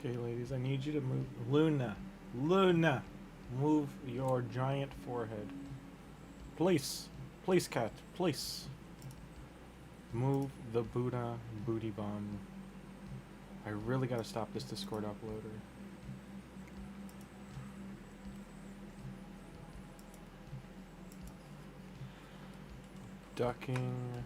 Okay, ladies, I need you to move. Luna, move your giant forehead. Please, please, cat, please. Move the Buddha booty bomb. I really gotta stop this Discord uploader. Ducking.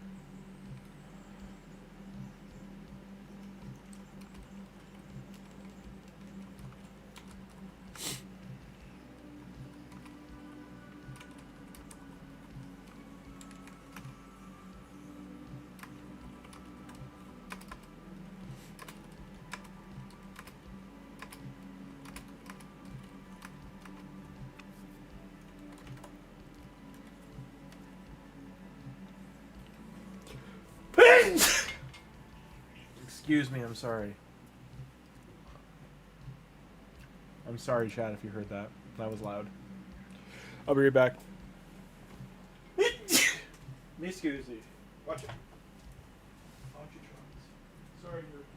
Excuse me, I'm sorry. I'm sorry, chat, if you heard that. That was loud. I'll be right back. Me excuse me. Watch it. Watch your trunks. Sorry, Nerkies.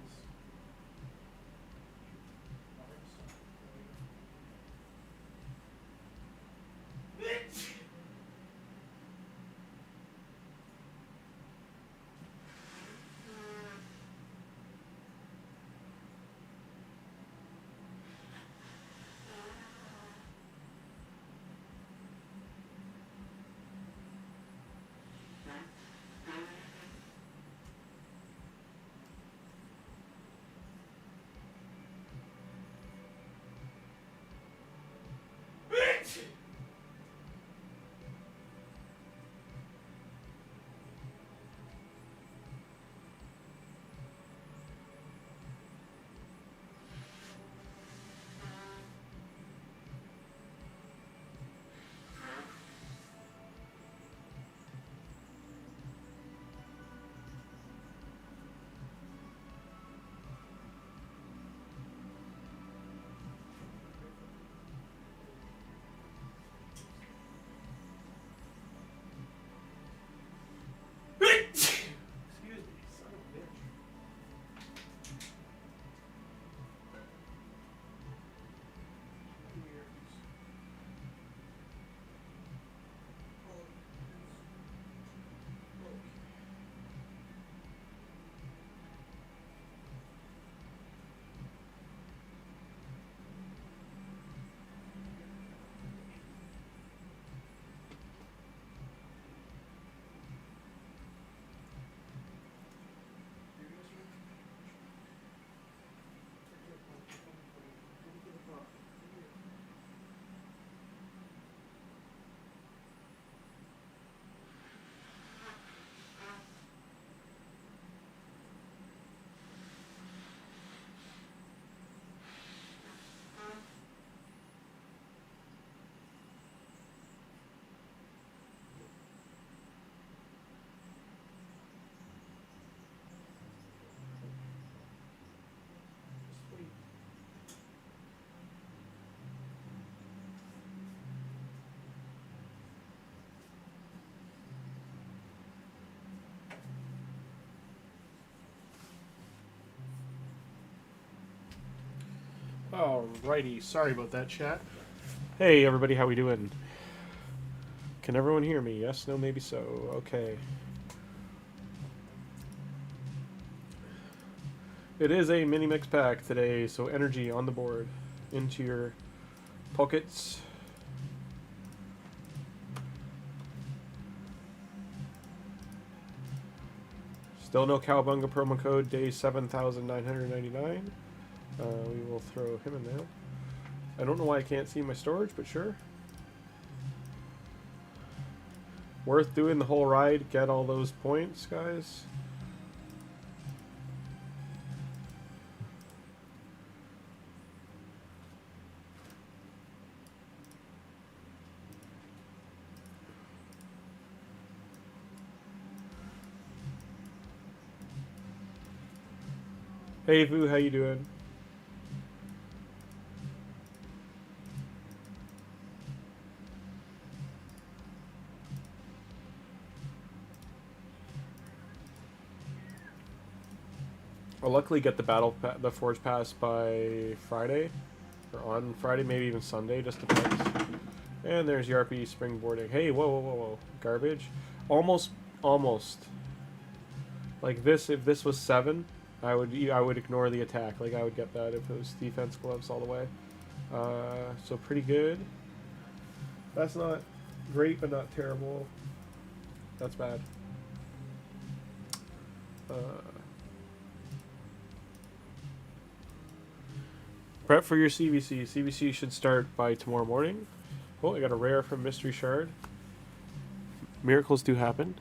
Alrighty, sorry about that, chat. Hey everybody, how we doing? Can everyone hear me? Yes, no, maybe so. Okay. It is a mini mix pack today, so energy on the board into your pockets. Still no Cowabunga promo code, day 7,999. We will throw him in there. I don't know why I can't see my storage, but sure. Worth doing the whole ride, get all those points, guys. Hey Vu, how you doing? I'll luckily get the Forge Pass by Friday, or on Friday, maybe even Sunday, just depends. And there's Yarpy springboarding. Hey, whoa, whoa, whoa, whoa, garbage. Almost. Like this, if this was 7, I would ignore the attack. Like I would get that if it was defense gloves all the way. So pretty good. That's not great, but not terrible. That's bad. Prep for your CVC. CVC should start by tomorrow morning. Oh, I got a rare from Mystery Shard. Miracles do happen.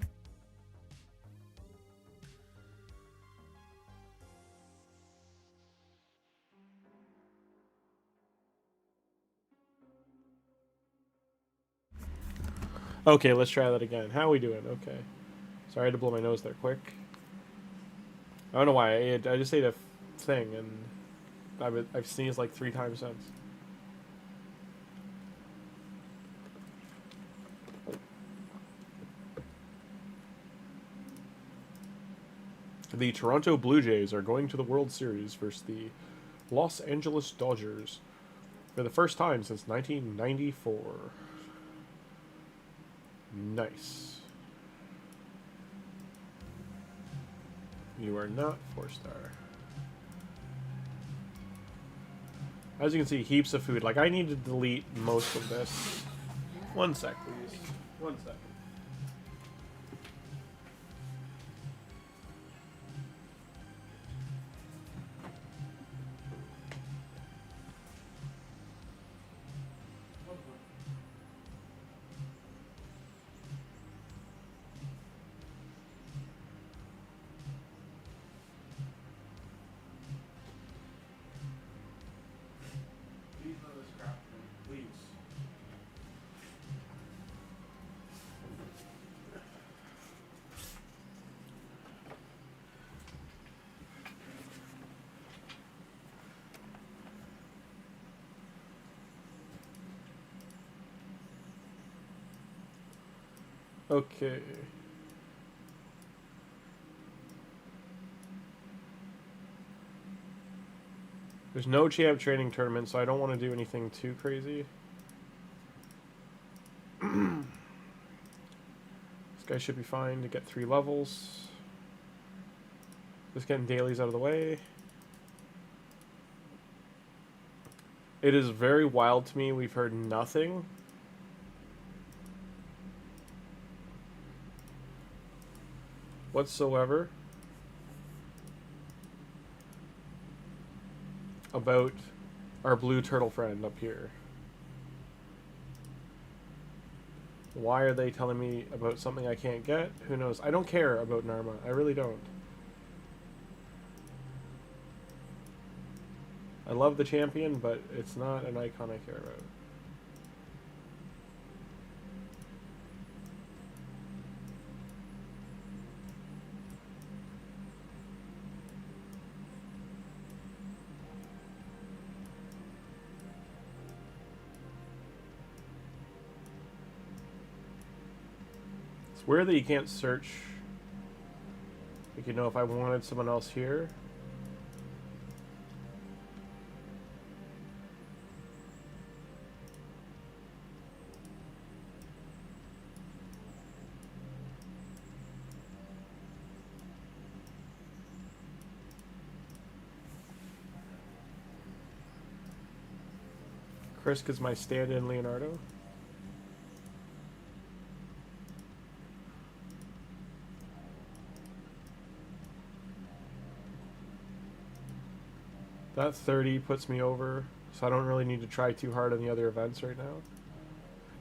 Okay, let's try that again. How are we doing? Okay. Sorry, I had to blow my nose there quick. I don't know why. I just ate a thing, and I've sneezed like 3 times since. The Toronto Blue Jays are going to the World Series versus the Los Angeles Dodgers for the first time since 1994. Nice. You are not 4-star. As you can see, heaps of food. Like, I need to delete most of this. 1 sec, please. 1 sec. Okay. There's no champ training tournament, so I don't want to do anything too crazy. This guy should be fine to get 3 levels. Just getting dailies out of the way. It is very wild to me. We've heard nothing whatsoever about our blue turtle friend up here. Why are they telling me about something I can't get? Who knows? I don't care about Narma. I really don't. I love the champion, but it's not an icon I care about. It's weird that you can't search. Like, you know, if I wanted someone else here. Chris is my stand-in Leonardo. That 30 puts me over, so I don't really need to try too hard on the other events right now.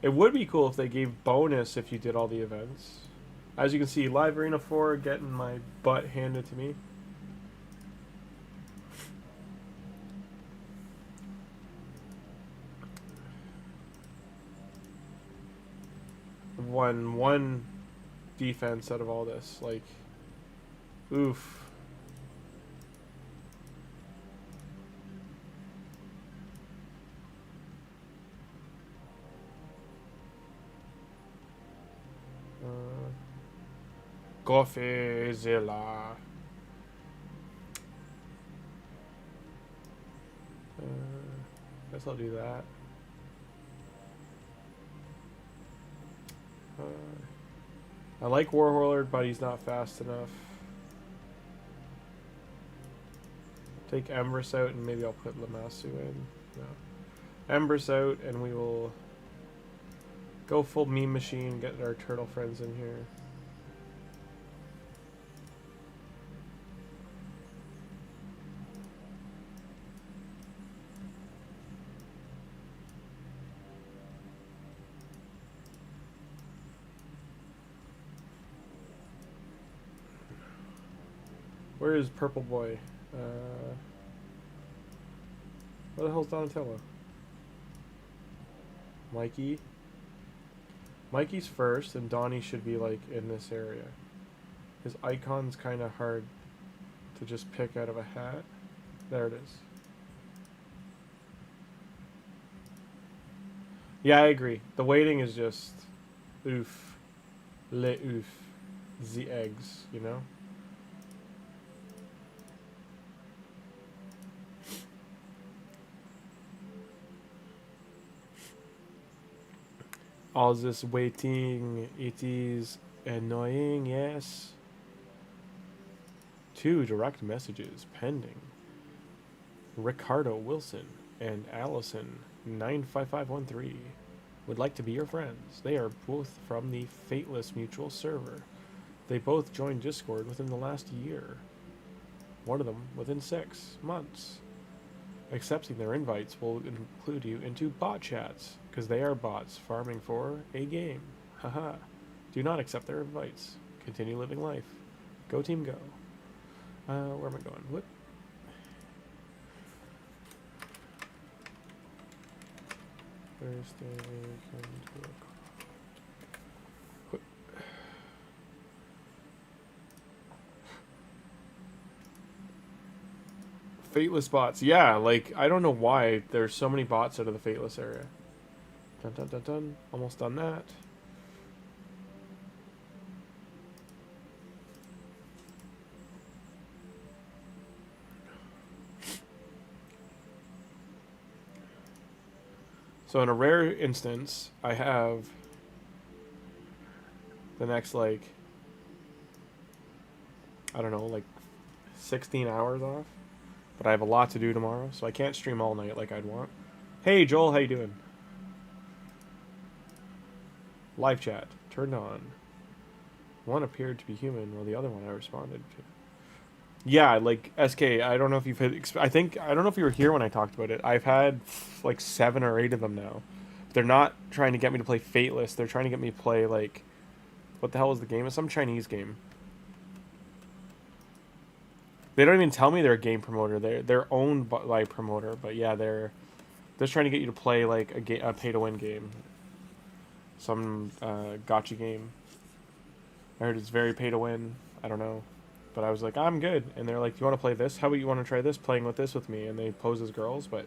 It would be cool if they gave bonus if you did all the events. As you can see, Live Arena 4 getting my butt handed to me. Won one defense out of all this. Like, oof. Grimmzilla. Guess I'll do that. I like Warlord, but he's not fast enough. Take Empress out, and maybe I'll put Lamassu in. No. Empress out, and we will go full meme machine, get our turtle friends in here. Where is Purple Boy? Where the hell's Donatello? Mikey? Mikey's first, and Donnie should be like in this area. His icon's kind of hard to just pick out of a hat. There it is. Yeah, I agree. The waiting is just oof. Le oof. The eggs, you know? All this waiting, it is annoying, yes. 2 direct messages pending. Ricardo Wilson and Allison 95513 would like to be your friends. They are both from the Fateless Mutual server. They both joined Discord within the last year. One of them within 6 months. Accepting their invites will include you into bot chats, because they are bots farming for a game. Haha. Do not accept their invites. Continue living life. Go team go. Where am I going? What? Thursday, come to a Fateless bots. Yeah, like, I don't know why there's so many bots out of the Fateless area. Dun dun dun dun. Almost done that. So in a rare instance, I have the next, like, I don't know, like 16 hours off. But I have a lot to do tomorrow, so I can't stream all night like I'd want. Hey, Joel, how you doing? Live chat. Turned on. One appeared to be human, while the other one I responded to. Yeah, like, SK, I don't know if you've hit... I don't know if you were here when I talked about it. I've had, like, 7 or 8 of them now. They're not trying to get me to play Fateless. They're trying to get me to play, like... What the hell is the game? It's some Chinese game. They don't even tell me they're a game promoter. They're owned by a promoter, but yeah, they're trying to get you to play like a pay-to-win game, some gotcha game. I heard it's very pay-to-win. I don't know, but I was like, I'm good. And they're like, do you want to play this? How about you want to try this? Playing with this with me? And they pose as girls, but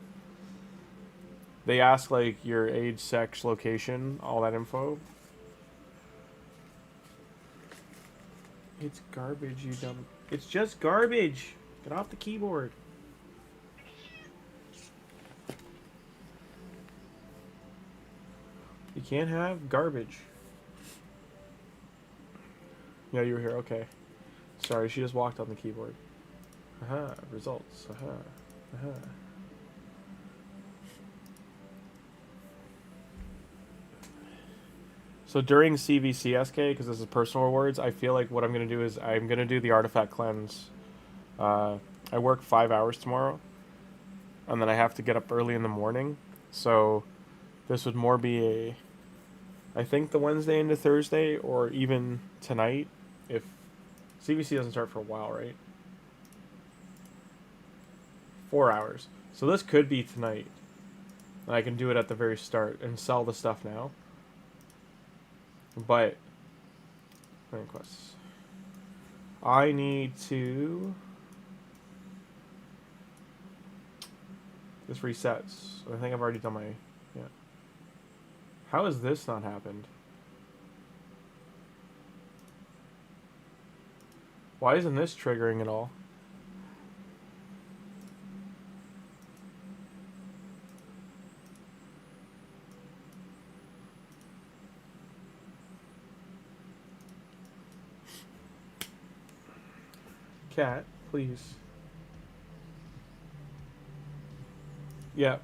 they ask like your age, sex, location, all that info. It's garbage, you dumb. It's just garbage. Get off the keyboard. You can't have garbage. Yeah, you were here. Okay. Sorry, she just walked on the keyboard. Aha, results. Aha. Aha. So during CVC SK, because this is personal rewards, I feel like what I'm going to do is I'm going to do the artifact cleanse. I work 5 hours tomorrow, and then I have to get up early in the morning. So this would more be a, I think the Wednesday into Thursday, or even tonight, if CVC doesn't start for a while, right? 4 hours. So this could be tonight. And I can do it at the very start and sell the stuff now. But quests. I need to. This resets. I think I've already done my. Yeah. How has this not happened? Why isn't this triggering at all? Cat, please. Yeah.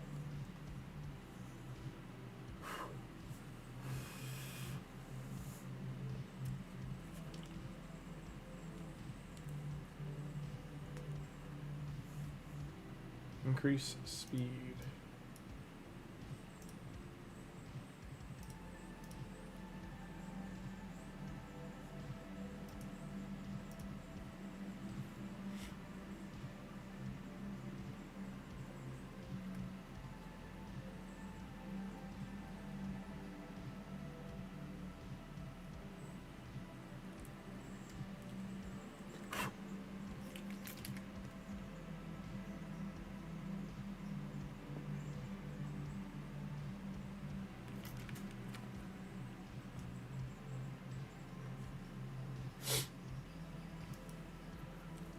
Increase speed.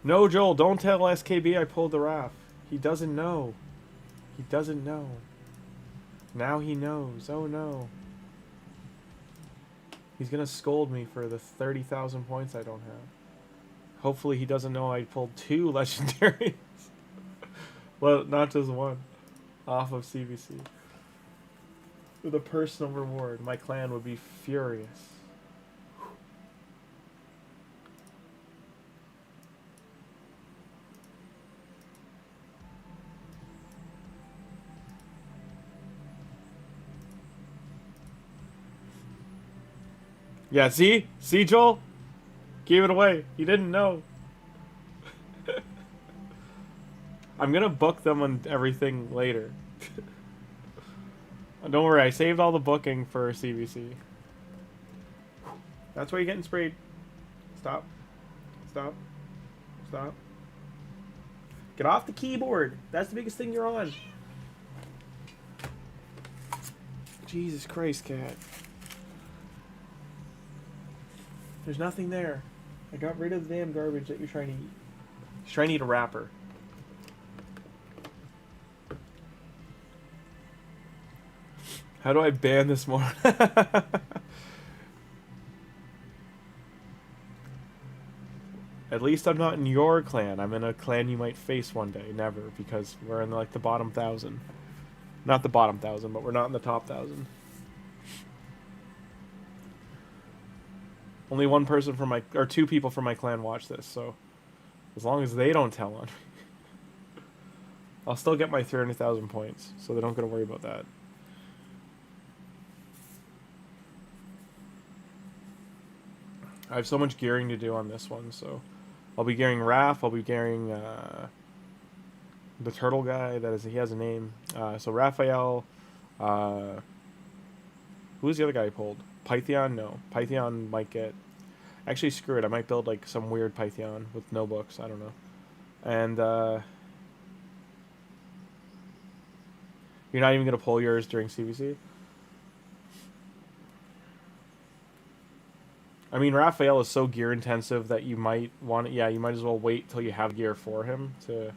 No, Joel, don't tell SKB I pulled the RAF. He doesn't know. He doesn't know. Now he knows. Oh no. He's gonna scold me for the 30,000 points I don't have. Hopefully he doesn't know I pulled 2 legendaries. Well, not just 1. Off of CVC. With a personal reward, my clan would be furious. Yeah, see? See, Joel? Gave it away. He didn't know. I'm gonna book them on everything later. Don't worry, I saved all the booking for CVC. That's why you're getting sprayed. Stop. Stop. Stop. Get off the keyboard. That's the biggest thing you're on. Jesus Christ, cat. There's nothing there. I got rid of the damn garbage that you're trying to eat. He's trying to eat a wrapper. How do I ban this more? At least I'm not in your clan. I'm in a clan you might face one day. Never, because we're in like the bottom 1,000. Not the bottom 1,000, but we're not in the top 1,000. Only one person from my, or 2 people from my clan watch this, so as long as they don't tell on me, I'll still get my 300,000 points, so they don't gotta worry about that. I have so much gearing to do on this one, so I'll be gearing Raph, I'll be gearing the turtle guy, that is, he has a name. So Raphael, who's the other guy I pulled? Pytheon? No. Pytheon might get... Actually, screw it. I might build, like, some weird Pytheon with no books. I don't know. And, you're not even going to pull yours during CVC? I mean, Raphael is so gear-intensive that you might want to... Yeah, you might as well wait till you have gear for him to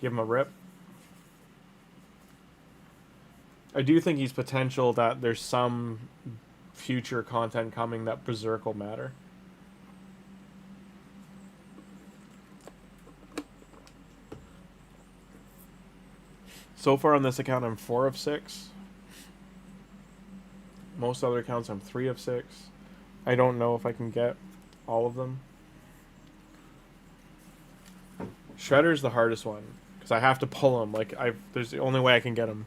give him a rip. I do think he's potential that there's some future content coming that Berserk will matter. So far on this account, I'm 4 of 6. Most other accounts I'm 3 of 6. I don't know if I can get all of them. Shredder's the hardest one because I have to pull him. Like there's the only way I can get him.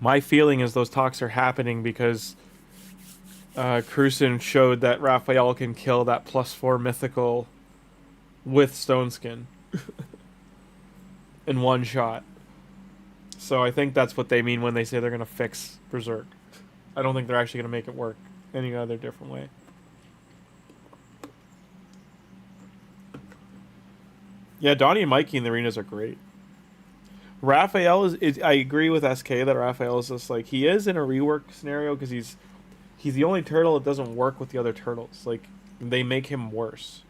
My feeling is those talks are happening because Cruson showed that Raphael can kill that +4 mythical with Stone Skin in one shot. So I think that's what they mean when they say they're going to fix Berserk. I don't think they're actually going to make it work any other different way. Yeah, Donnie and Mikey in the arenas are great. Raphael is I agree with SK that Raphael is just like, he is in a rework scenario because he's the only turtle that doesn't work with the other turtles. Like, they make him worse.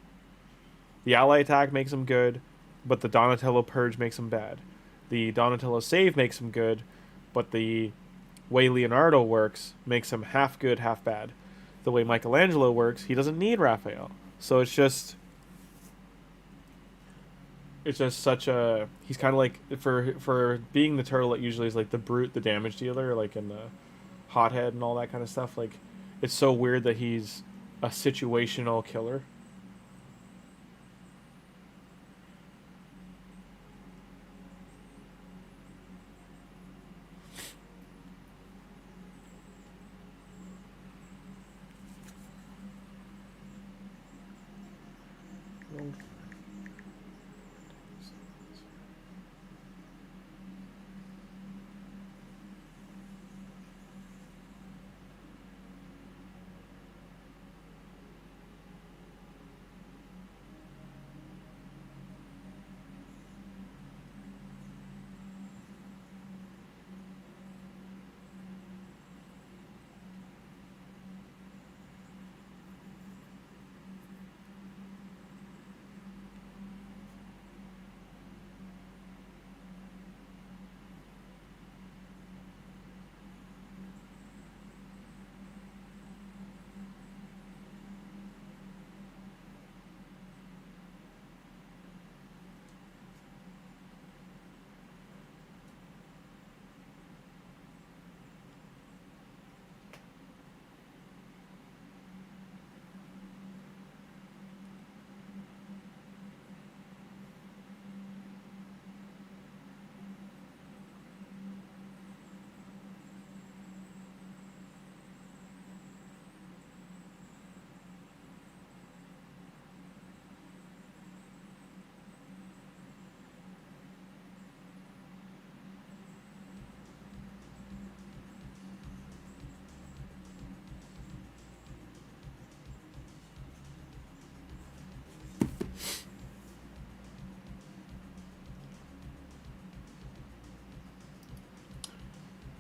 The ally attack makes him good, but the Donatello purge makes him bad. The Donatello save makes him good, but the way Leonardo works makes him half good, half bad. The way Michelangelo works, he doesn't need Raphael. So it's just such a, he's kind of like, for being the turtle that usually is like the brute, the damage dealer, like in the hothead and all that kind of stuff. Like, it's so weird that he's a situational killer.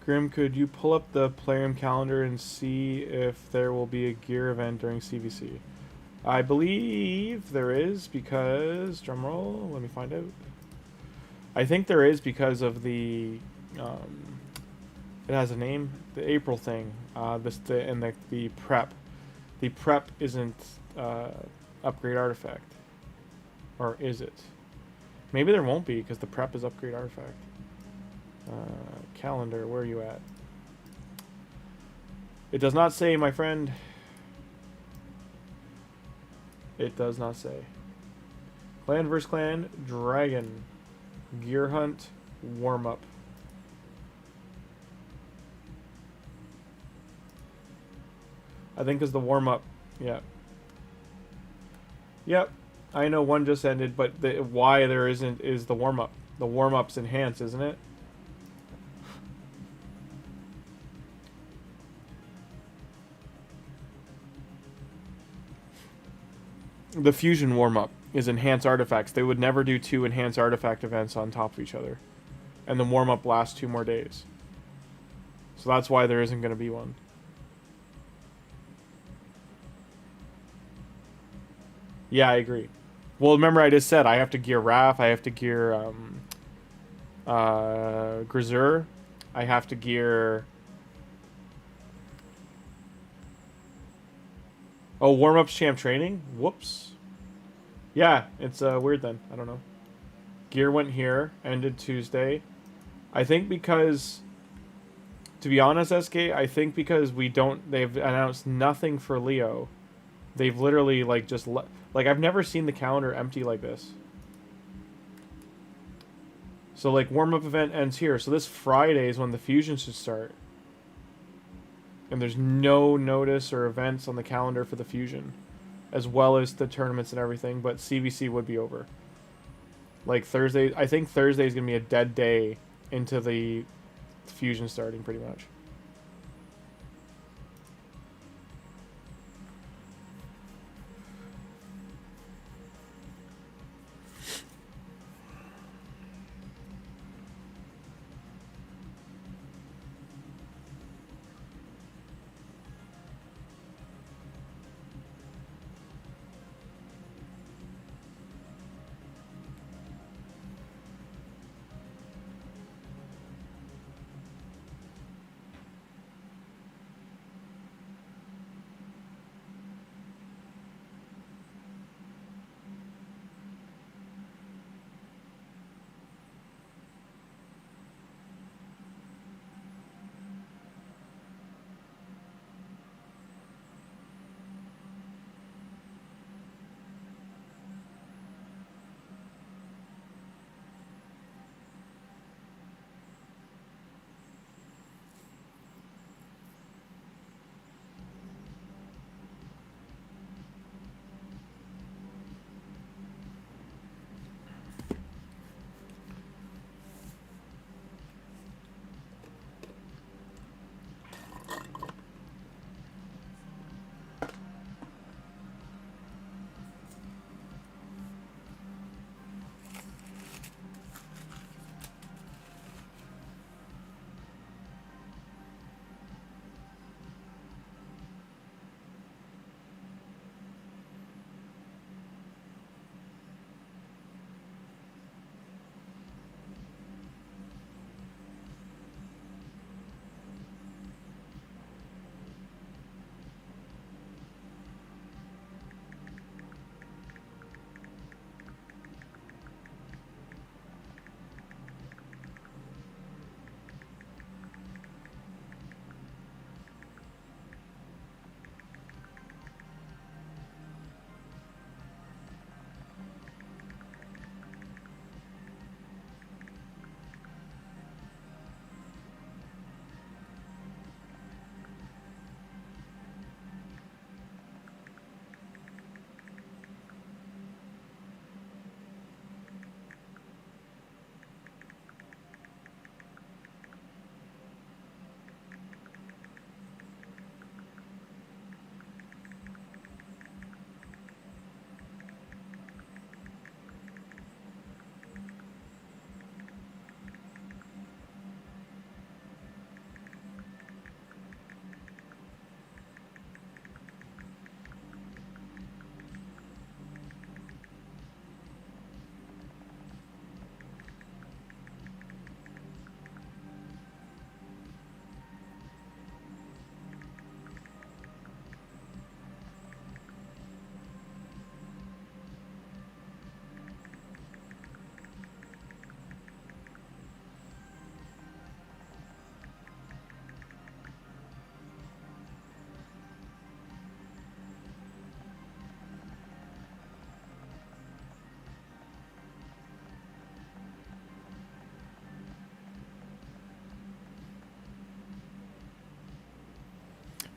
Grim, could you pull up the Plarium calendar and see if there will be a gear event during CVC? I believe there is because, drumroll, let me find out. I think there is because of the, it has a name, the April thing, the prep. The prep isn't upgrade artifact. Or is it? Maybe there won't be because the prep is upgrade artifact. Calendar, where are you at? It does not say, my friend. It does not say. Clan vs. Clan, Dragon, Gear Hunt, Warm Up. I think is the warm up. Yeah. Yep. I know one just ended, but why there isn't is the warm up. The warm up's enhanced, isn't it? The fusion warm-up. is enhance artifacts. They would never do 2 enhance artifact events on top of each other. And the warm-up lasts 2 more days. So that's why there isn't going to be one. Yeah, I agree. Well, remember I just said I have to gear Raph, I have to gear Grizzur, I have to gear... Oh, warm-ups champ training? Whoops. Yeah, it's weird then. I don't know. Gear went here, ended Tuesday. I think because... To be honest, SK, I think because we don't... They've announced nothing for Leo. They've literally, like, just... Like, I've never seen the calendar empty like this. So, like, warm-up event ends here. So this Friday is when the fusion should start. And there's no notice or events on the calendar for the fusion. As well as the tournaments and everything. But CVC would be over. Like, Thursday... I think Thursday is going to be a dead day into the fusion starting, pretty much.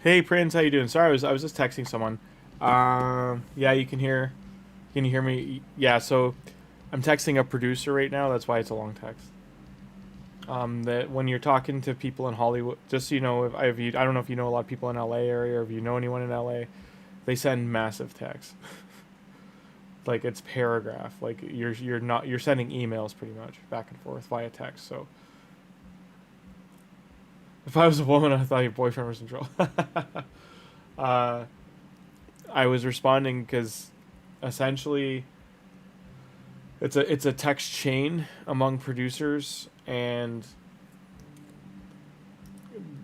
Hey Prince, how you doing? Sorry, I was just texting someone. Yeah, you can hear. Can you hear me? Yeah, so I'm texting a producer right now. That's why it's a long text. That when you're talking to people in Hollywood, just so you know, if I don't know if you know a lot of people in LA area or if you know anyone in LA, they send massive texts. Like it's paragraph. Like you're sending emails pretty much back and forth via text. So if I was a woman, I thought your boyfriend was in trouble. I was responding because essentially it's a text chain among producers, and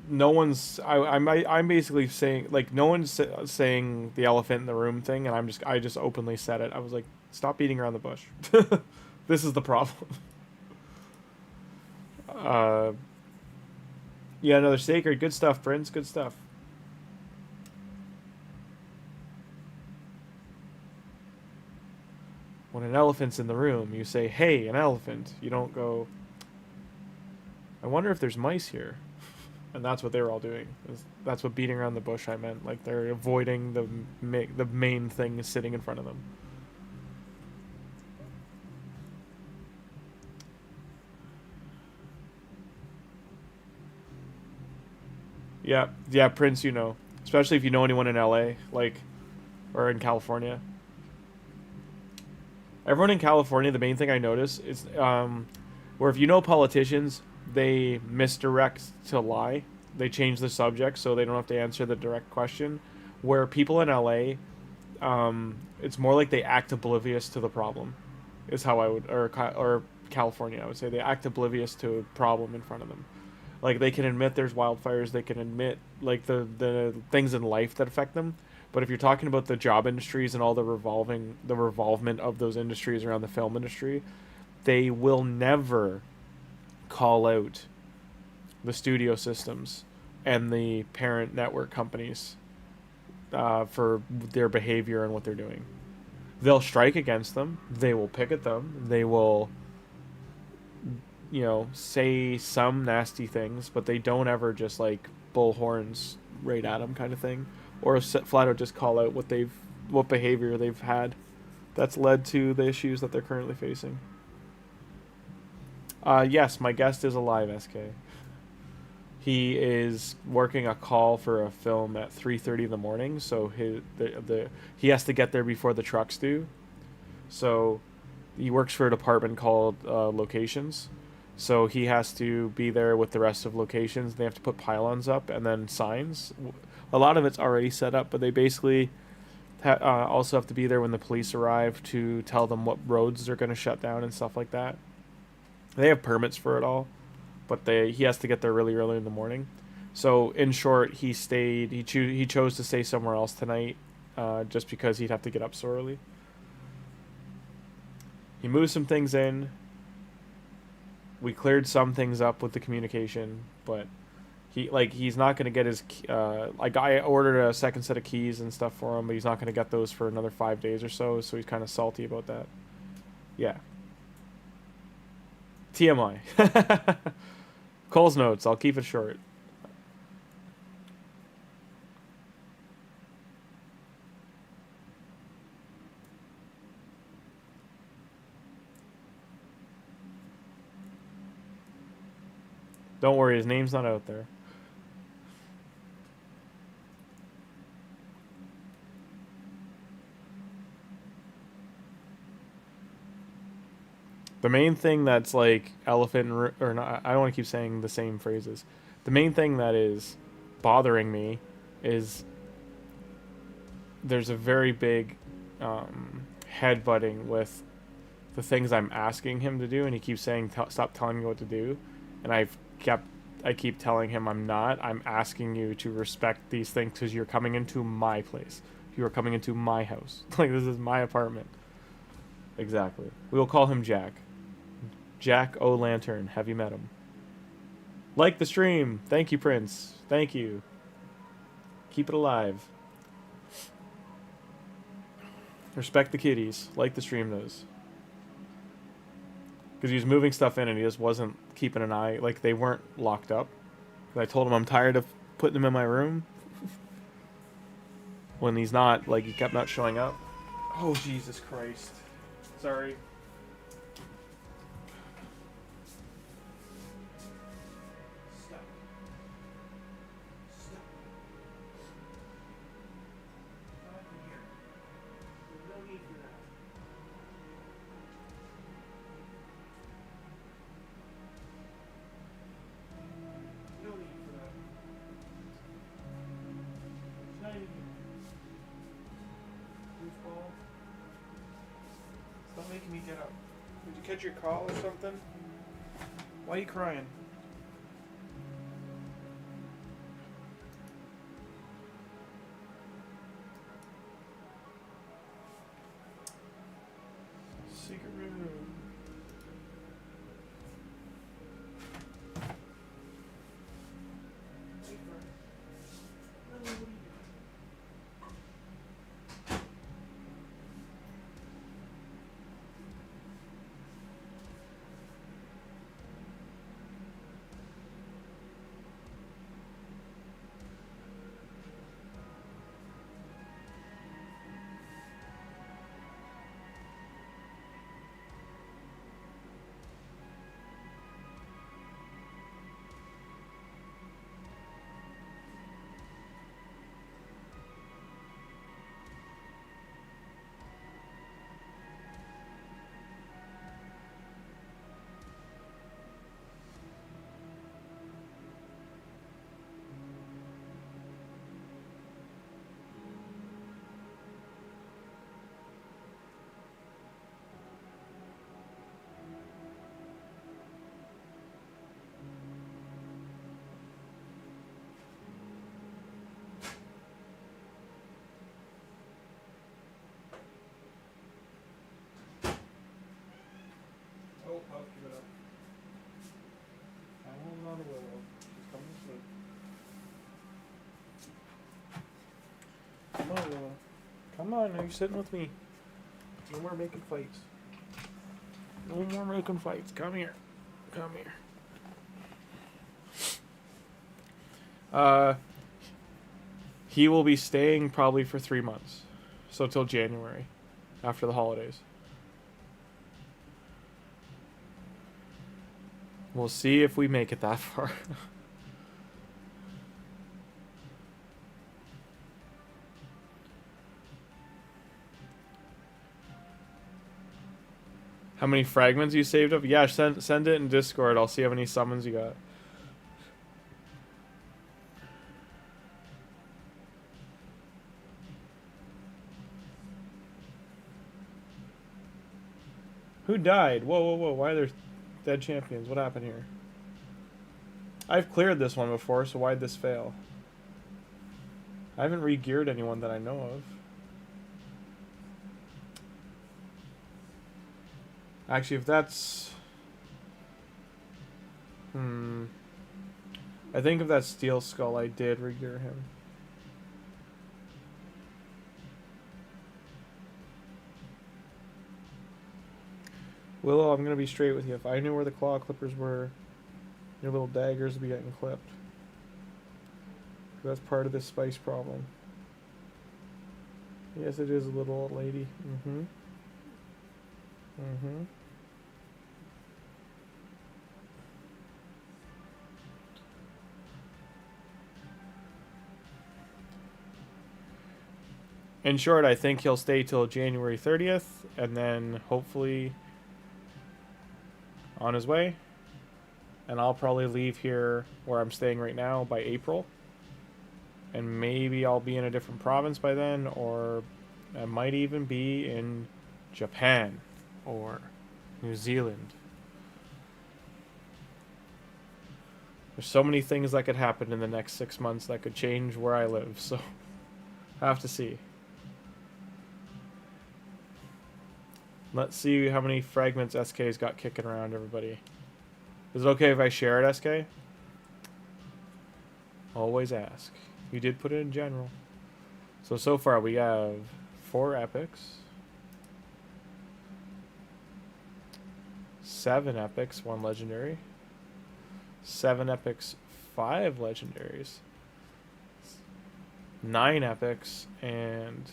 no one's I'm basically saying, like, no one's saying the elephant in the room thing, and I just openly said it. I was like, stop beating around the bush. This is the problem. Yeah, another sacred. Good stuff, Prince. Good stuff. When an elephant's in the room, you say, hey, an elephant. You don't go, I wonder if there's mice here. And that's what they were all doing. That's what beating around the bush I meant. Like, they're avoiding the main thing sitting in front of them. Yeah, Prince, you know. Especially if you know anyone in LA, like, or in California. Everyone in California, the main thing I notice is, where if you know politicians, they misdirect to lie. They change the subject so they don't have to answer the direct question. Where people in LA, it's more like they act oblivious to the problem, is how I would, or California, I would say they act oblivious to a problem in front of them. Like, they can admit there's wildfires, they can admit, like, the things in life that affect them. But if you're talking about the job industries and all the revolvement of those industries around the film industry, they will never call out the studio systems and the parent network companies for their behavior and what they're doing. They'll strike against them. They will picket them. They will, you know, say some nasty things, but they don't ever just, like, bull horns right at them kind of thing, or flat out just call out what behavior they've had that's led to the issues that they're currently facing. Yes, my guest is alive, SK. He is working a call for a film at 3:30 in the morning, so he has to get there before the trucks do. So he works for a department called Locations. So he has to be there with the rest of Locations. They have to put pylons up and then signs. A lot of it's already set up, but they basically also have to be there when the police arrive to tell them what roads are going to shut down and stuff like that. They have permits for it all, but he has to get there really early in the morning. So in short, he chose to stay somewhere else tonight, just because he'd have to get up so early. He moved some things in. We cleared some things up with the communication, but he's not going to get his like, I ordered a second set of keys and stuff for him, but he's not going to get those for another 5 days or so he's kind of salty about that. Yeah. TMI. Cole's notes, I'll keep it short. Don't worry, his name's not out there. The main thing that's like elephant, or not, I don't want to keep saying the same phrases. The main thing that is bothering me is there's a very big headbutting with the things I'm asking him to do, and he keeps saying, stop telling me what to do. And I keep telling him I'm asking you to respect these things because you're coming into my place. You are coming into my house. Like, this is my apartment. Exactly. We will call him Jack. Jack O'Lantern. Have you met him? Like the stream. Thank you, Prince. Thank you. Keep it alive. Respect the kitties. Like the stream does. Because he was moving stuff in and he just wasn't keeping an eye. Like, they weren't locked up. I told him I'm tired of putting them in my room. When he's not, like, he kept not showing up. Oh, Jesus Christ. Sorry. Stop. Stop. Not in here. There's no need for that. catch your call or something? Why are you crying? Secret room. Oh, I'll give it up. I'm holding on to Willow. She's coming to sleep. Come on, Willow. Come on, now you're sitting with me. No more making fights. No more making fights. Come here. Come here. He will be staying probably for 3 months. So till January. After the holidays. We'll see if we make it that far. How many fragments you saved up? Yeah, send it in Discord. I'll see how many summons you got. Who died? Whoa, whoa, whoa. Why are there dead champions? What happened here? I've cleared this one before, so why'd this fail? I haven't re-geared anyone that I know of. Actually, if that's... I think if that's Steel Skull, I did re-gear him. Willow, I'm gonna be straight with you. If I knew where the claw clippers were, your little daggers would be getting clipped. That's part of this spice problem. Yes, it is a little old lady. In short, I think he'll stay till January 30th, and then hopefully on his way. And I'll probably leave here where I'm staying right now by April. And maybe I'll be in a different province by then, or I might even be in Japan or New Zealand. There's so many things that could happen in the next 6 months that could change where I live, so I have to see. Let's see how many fragments SK's got kicking around, everybody. Is it okay if I share it, SK? Always ask. You did put it in general. So far we have 4 epics, 7 epics, 1 legendary, 7 epics, 5 legendaries, 9 epics, and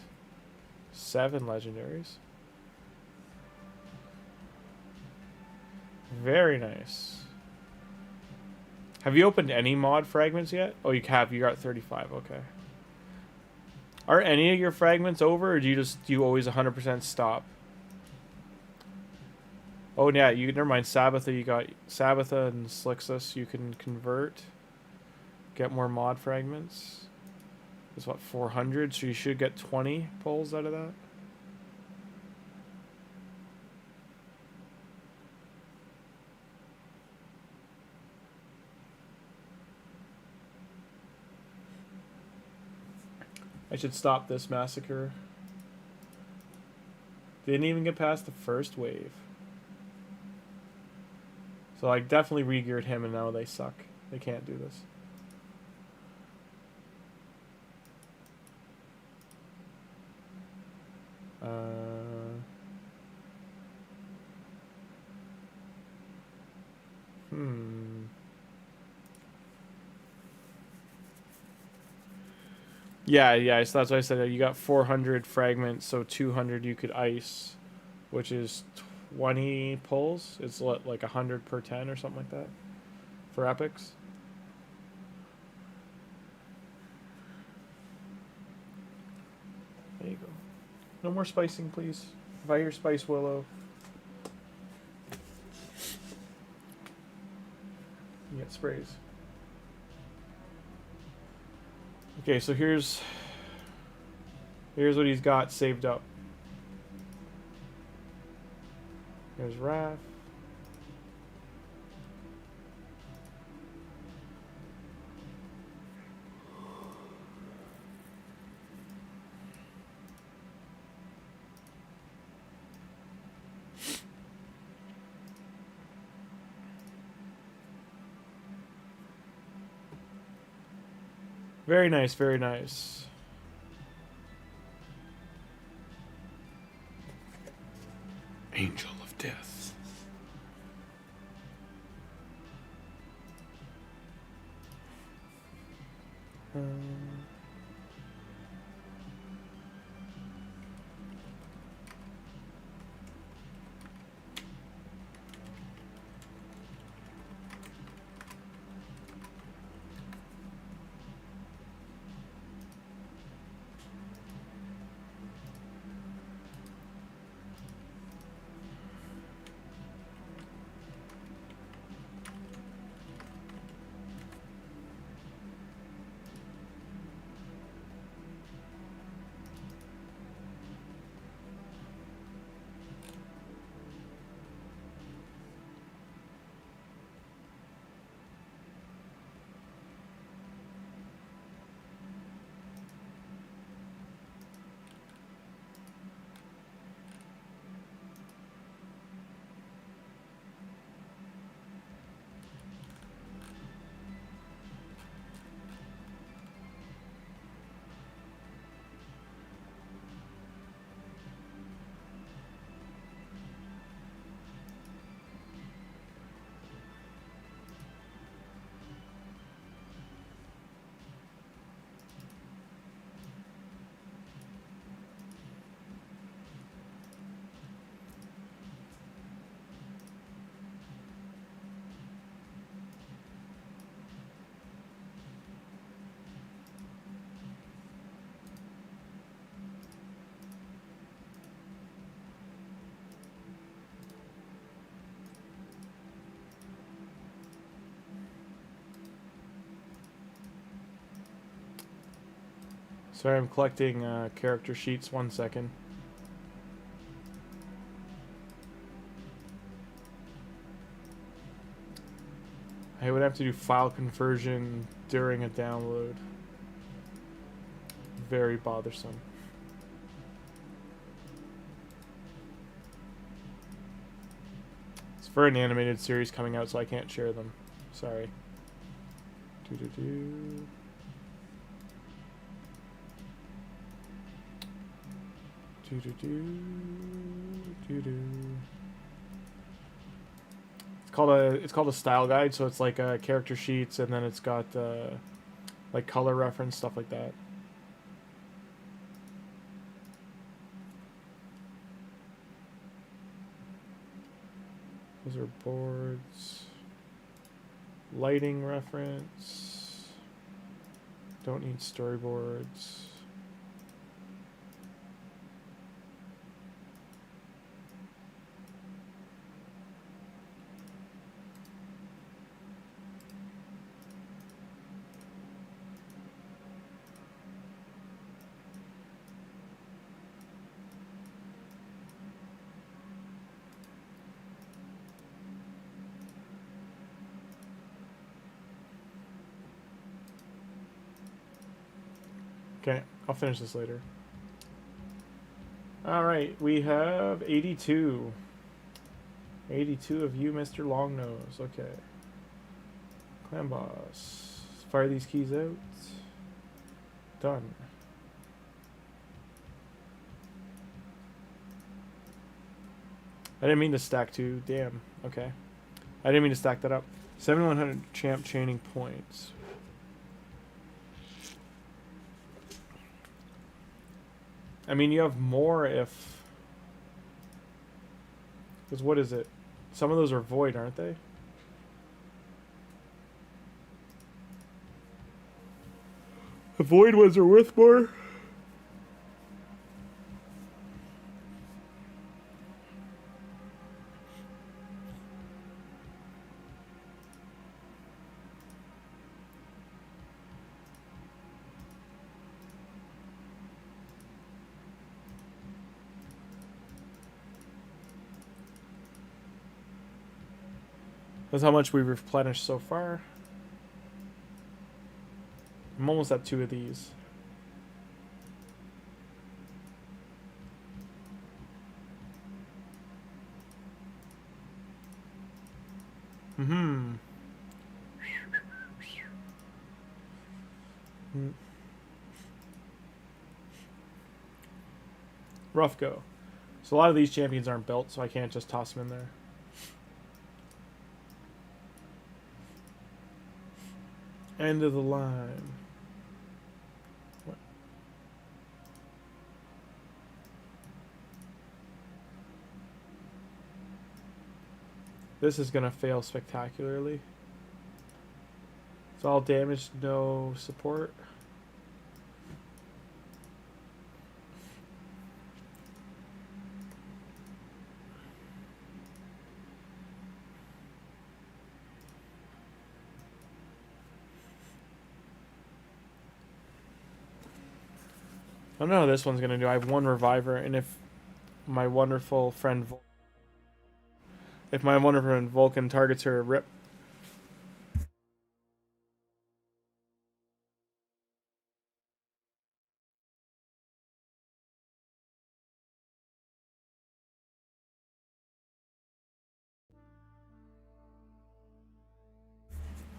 7 legendaries. Very nice. Have you opened any mod fragments yet? Oh, you have. You got 35. Okay. Are any of your fragments over, or do you always 100% stop? Oh yeah, never mind. Sabbatha, you got Sabbatha and Slixus. You can convert, get more mod fragments. It's what, 400, so you should get 20 pulls out of that. should stop this massacre. Didn't even get past the first wave. So I definitely re-geared him and now they suck. They can't do this. Yeah, so that's why I said you got 400 fragments, so 200 you could ice, which is 20 pulls. It's like 100 per 10 or something like that for epics. There you go. No more spicing, please. If I hear Spice Willow, you get sprays. Okay, so here's what he's got saved up. There's Wrath. Very nice, very nice. Angel of Death. Sorry, I'm collecting character sheets. 1 second. I would have to do file conversion during a download. Very bothersome. It's for an animated series coming out, so I can't share them. Sorry. Doo-doo-doo. It's called a style guide, so it's like character sheets, and then it's got like color reference, stuff like that. Those are boards. Lighting reference. Don't need storyboards. Okay, I'll finish this later. Alright, we have 82. 82 of you, Mr. Longnose. Okay. Clan boss. Fire these keys out. Done. I didn't mean to stack two. Damn. Okay. I didn't mean to stack that up. 7,100 champ chaining points. I mean, you have more if... Because what is it? Some of those are void, aren't they? The void ones are worth more. That's how much we've replenished so far. I'm almost at 2 of these. Rough go. So a lot of these champions aren't built, so I can't just toss them in there. End of the line. What? This is gonna fail spectacularly. It's all damage, no support. I don't know how this one's gonna do. I have 1 reviver, and if my wonderful friend Volkin targets her, rip.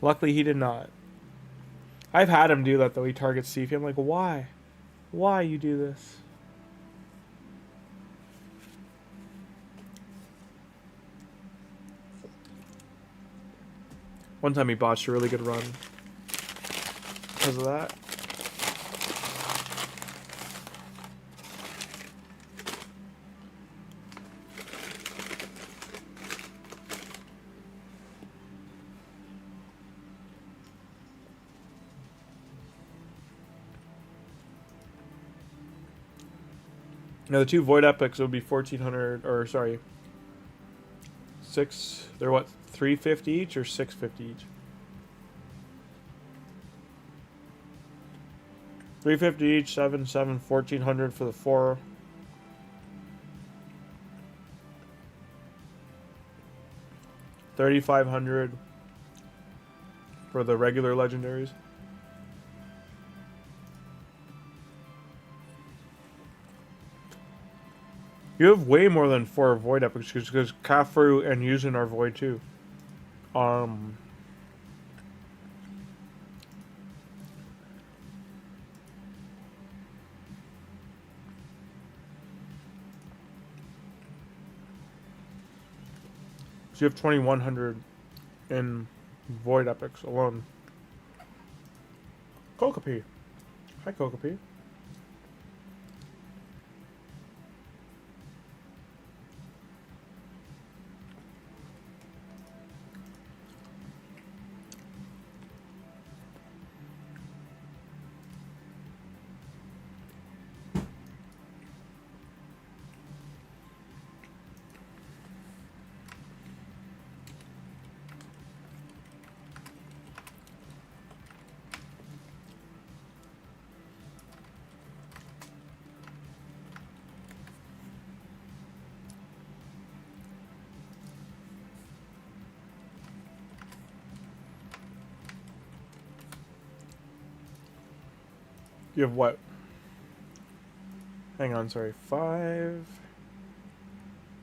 Luckily, he did not. I've had him do that though. He targets CP. I'm like, why? Why you do this? One time he botched a really good run because of that. Now the 2 void epics would be 1,400, or sorry, 6. They're what, 350 each or 650 each? 350 each, 7, 1,400 for the 4. $3,500 for the regular legendaries. You have way more than 4 void epics because Kafru and Yuzin are void too. So you have 2,100 in void epics alone. Kokopi. Hi, Kokopi. You have what? Hang on, sorry. 5,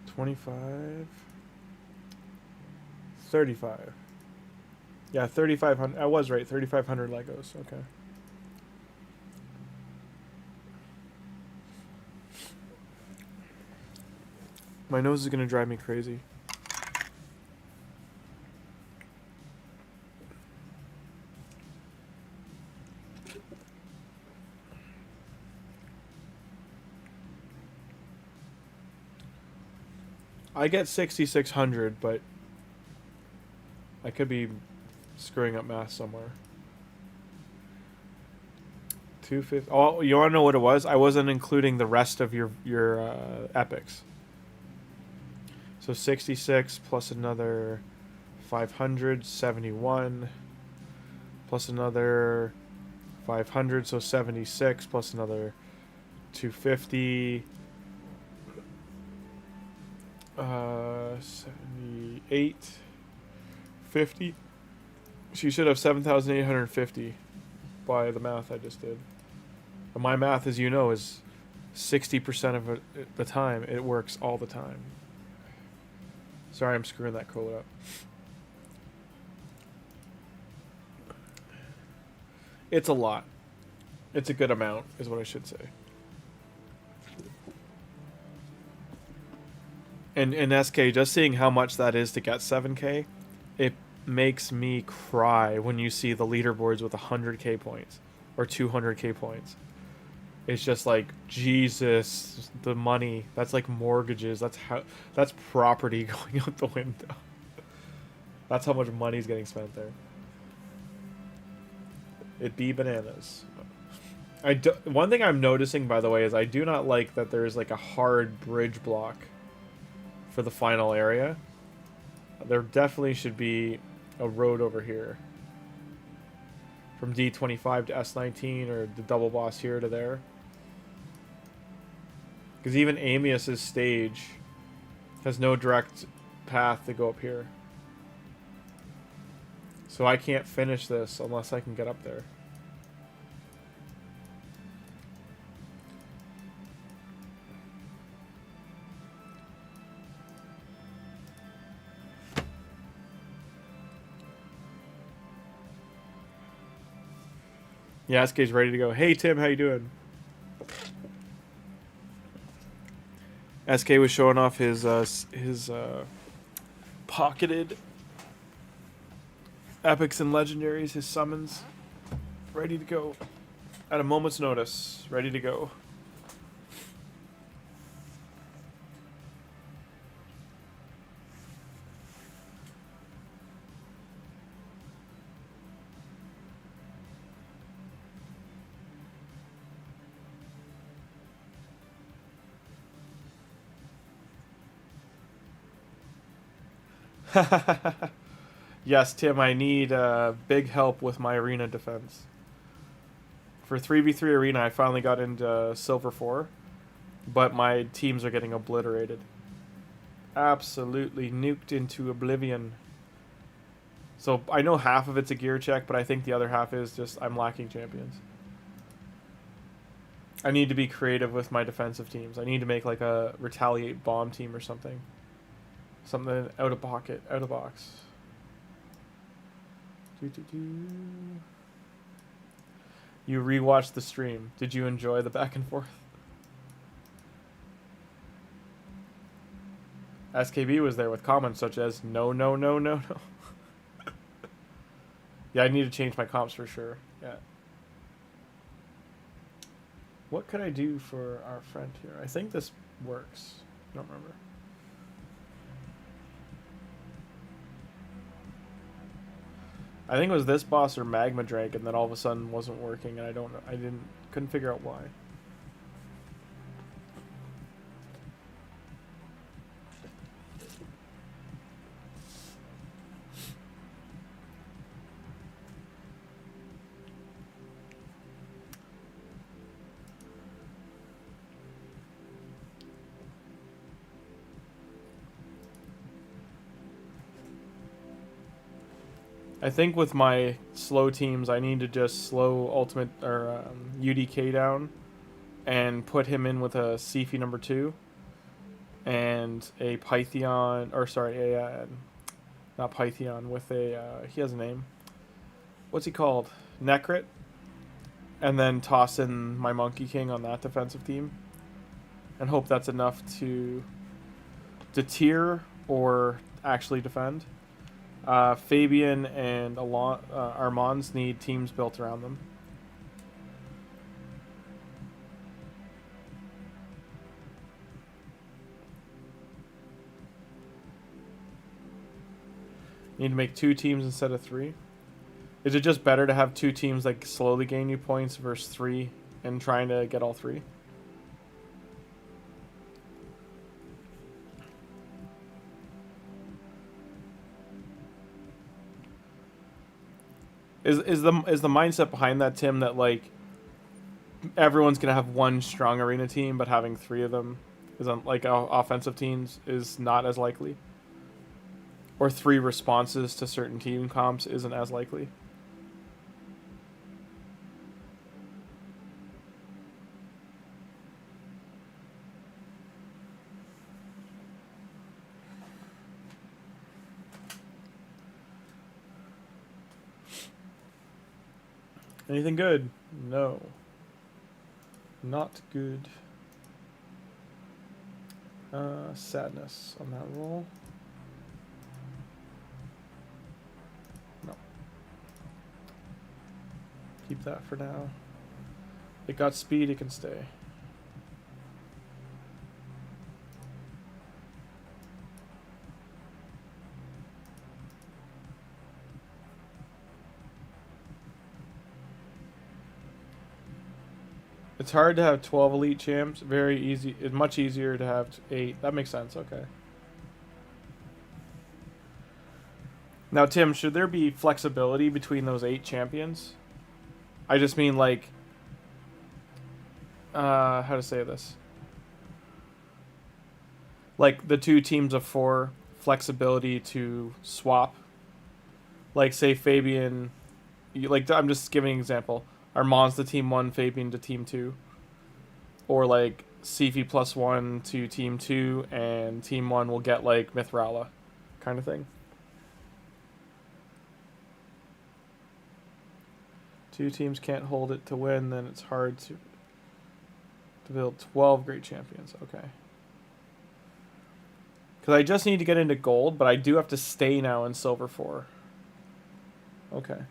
25, 35. Yeah, 3,500. I was right. 3,500 Legos. Okay. My nose is gonna drive me crazy. I get 6,600, but I could be screwing up math somewhere. 250. Oh, you want to know what it was? I wasn't including the rest of your epics. So 66 plus another 500, 71, plus another 500, so 76, plus another 250. 78, 50. So you should have 7,850 by the math I just did. And my math, as you know, is 60% of the time. It works all the time. Sorry, I'm screwing that code up. It's a lot. It's a good amount, is what I should say. And SK, just seeing how much that is to get 7K, it makes me cry when you see the leaderboards with 100K points or 200K points. It's just like, Jesus, the money. That's like mortgages. That's property going out the window. That's how much money is getting spent there. It be bananas. One thing I'm noticing, by the way, is I do not like that there's like a hard bridge block for the final area. There definitely should be a road over here from D25 to S19, or the double boss here to there, because even Amius's stage has no direct path to go up here, so I can't finish this unless I can get up there. Yeah, SK's ready to go. Hey Tim, how you doing? SK was showing off his pocketed epics and legendaries, his summons. Ready to go. At a moment's notice. Ready to go. Yes, Tim, I need big help with my arena defense. For 3v3 arena, I finally got into Silver 4, but my teams are getting obliterated. Absolutely nuked into oblivion. So I know half of it's a gear check, but I think the other half is just I'm lacking champions. I need to be creative with my defensive teams. I need to make like a retaliate bomb team or something. Something out of pocket, out of box. You rewatched the stream. Did you enjoy the back and forth? SKB was there with comments such as no, no, no, no, no. Yeah, I need to change my comps for sure. Yeah. What could I do for our friend here? I think this works. I don't remember. I think it was this boss or Magma Drake, and then all of a sudden wasn't working, and I don't know. Couldn't figure out why. I think with my slow teams, I need to just slow ultimate or UDK down and put him in with a Sifi number 2 and a Pythion, or sorry, a not Pythion, with a he has a name. What's he called? Necrit. And then toss in my Monkey King on that defensive team, and hope that's enough to deter or actually defend. Fabian and Armands need teams built around them. Need to make 2 teams instead of 3. Is it just better to have 2 teams like slowly gain you points versus 3 and trying to get all 3? Is the mindset behind that, Tim, that like everyone's gonna have 1 strong arena team, but having 3 of them is like offensive teams is not as likely, or 3 responses to certain team comps isn't as likely? Anything good? No. Not good. Sadness on that roll. No. Keep that for now. It got speed, it can stay. It's hard to have 12 elite champs. Very easy. It's much easier to have 8. That makes sense. Okay. Now, Tim, should there be flexibility between those 8 champions? I just mean like, how to say this? Like the 2 teams of 4, flexibility to swap. Like say Fabian, like I'm just giving an example. Armand's to team 1, Fabian to team 2. Or like Sifi +1 to team 2, and team 1 will get like Mithrala kind of thing. 2 teams can't hold it to win, then it's hard to build 12 great champions. Okay. Because I just need to get into gold, but I do have to stay now in silver 4. Okay.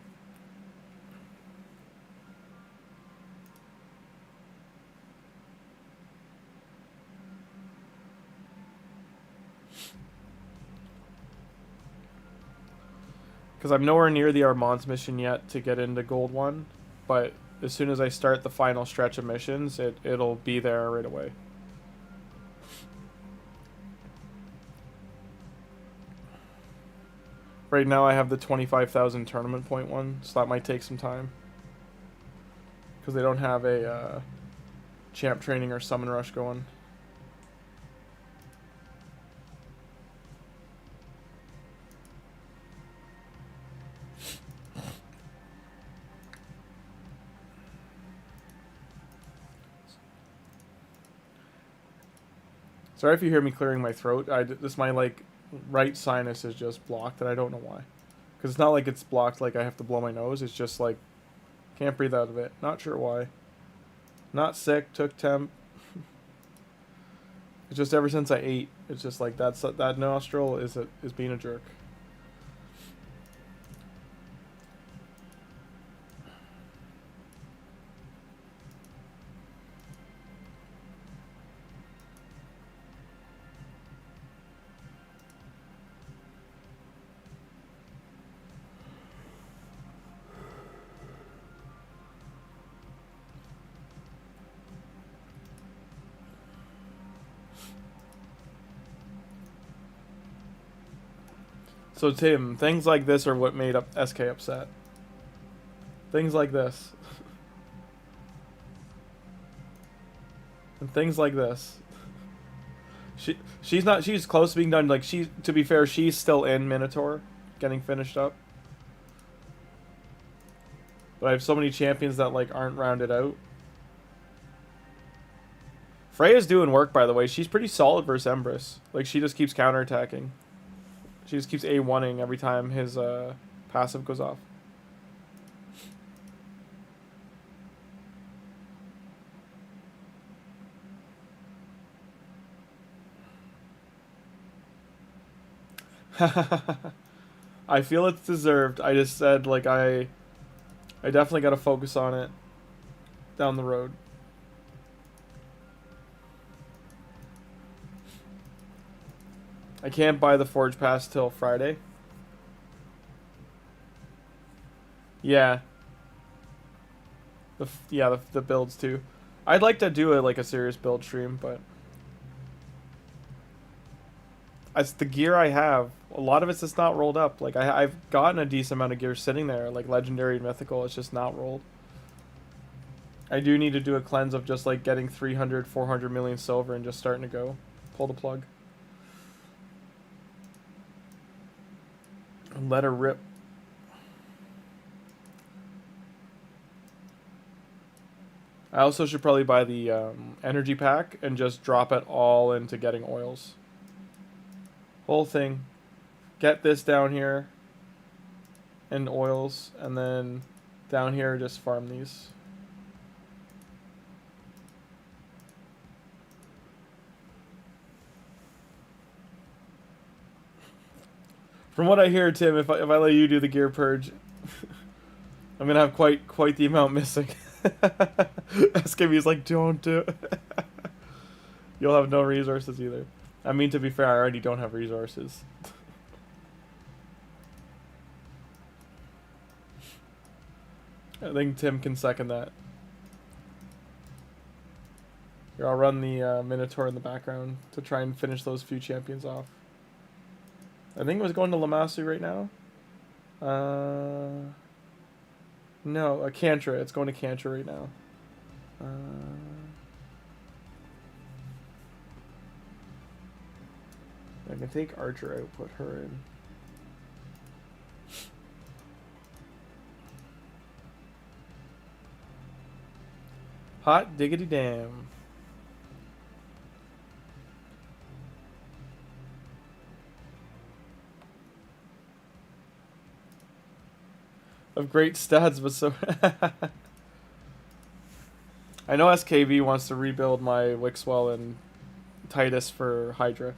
Because I'm nowhere near the Armand's mission yet to get into Gold 1, but as soon as I start the final stretch of missions, it'll be there right away. Right now I have the 25,000 tournament point one, so that might take some time. Because they don't have a champ training or summon rush going. Sorry if you hear me clearing my throat. My like right sinus is just blocked, and I don't know why. Because it's not like it's blocked like I have to blow my nose. It's just like can't breathe out of it. Not sure why. Not sick. Took temp. It's just ever since I ate. It's just like that nostril is being a jerk. So Tim, things like this are what made SK upset. Things like this. And things like this. She's close to being done. Like to be fair, she's still in Minotaur, getting finished up. But I have so many champions that like aren't rounded out. Freya's doing work, by the way. She's pretty solid versus Empress. Like, she just keeps counterattacking. She just keeps A1ing every time his passive goes off. I feel it's deserved. I just said, like, I definitely got to focus on it down the road. I can't buy the Forge Pass till Friday. Yeah. The builds too. I'd like to do like a serious build stream, but it's the gear I have. A lot of it's just not rolled up. Like I've gotten a decent amount of gear sitting there, like legendary and mythical. It's just not rolled. I do need to do a cleanse of just like getting 300, 400 million silver and just starting to go. Pull the plug. Let her rip. I also should probably buy the energy pack and just drop it all into getting oils. Whole thing. Get this down here and oils, and then down here just farm these. From what I hear, Tim, if I let you do the gear purge, I'm gonna have quite the amount missing. SKB's like, don't do it. You'll have no resources either. I mean, to be fair, I already don't have resources. I think Tim can second that. Here, I'll run the Minotaur in the background to try and finish those few champions off. I think it was going to Lamassu right now. No, a Cantra. It's going to Cantra right now. I can take Archer out, put her in. Hot diggity damn. Of great studs, but so... I know SKV wants to rebuild my Wixwell and Titus for Hydra.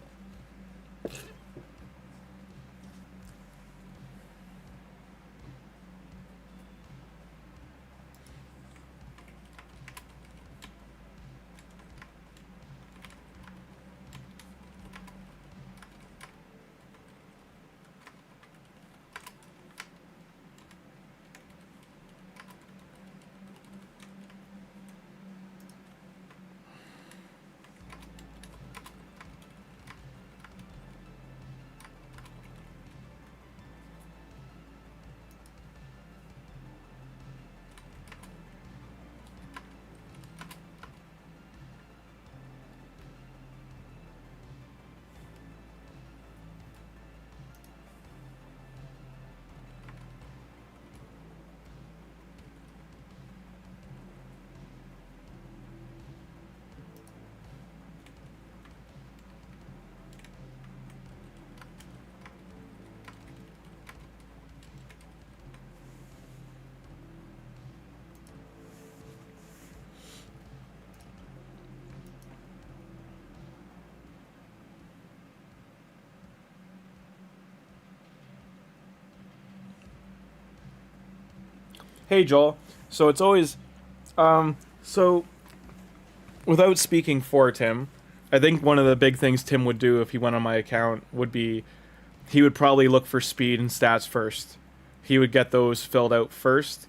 Hey Joel, so it's always, so without speaking for Tim, I think one of the big things Tim would do if he went on my account would be, he would probably look for speed and stats first. He would get those filled out first.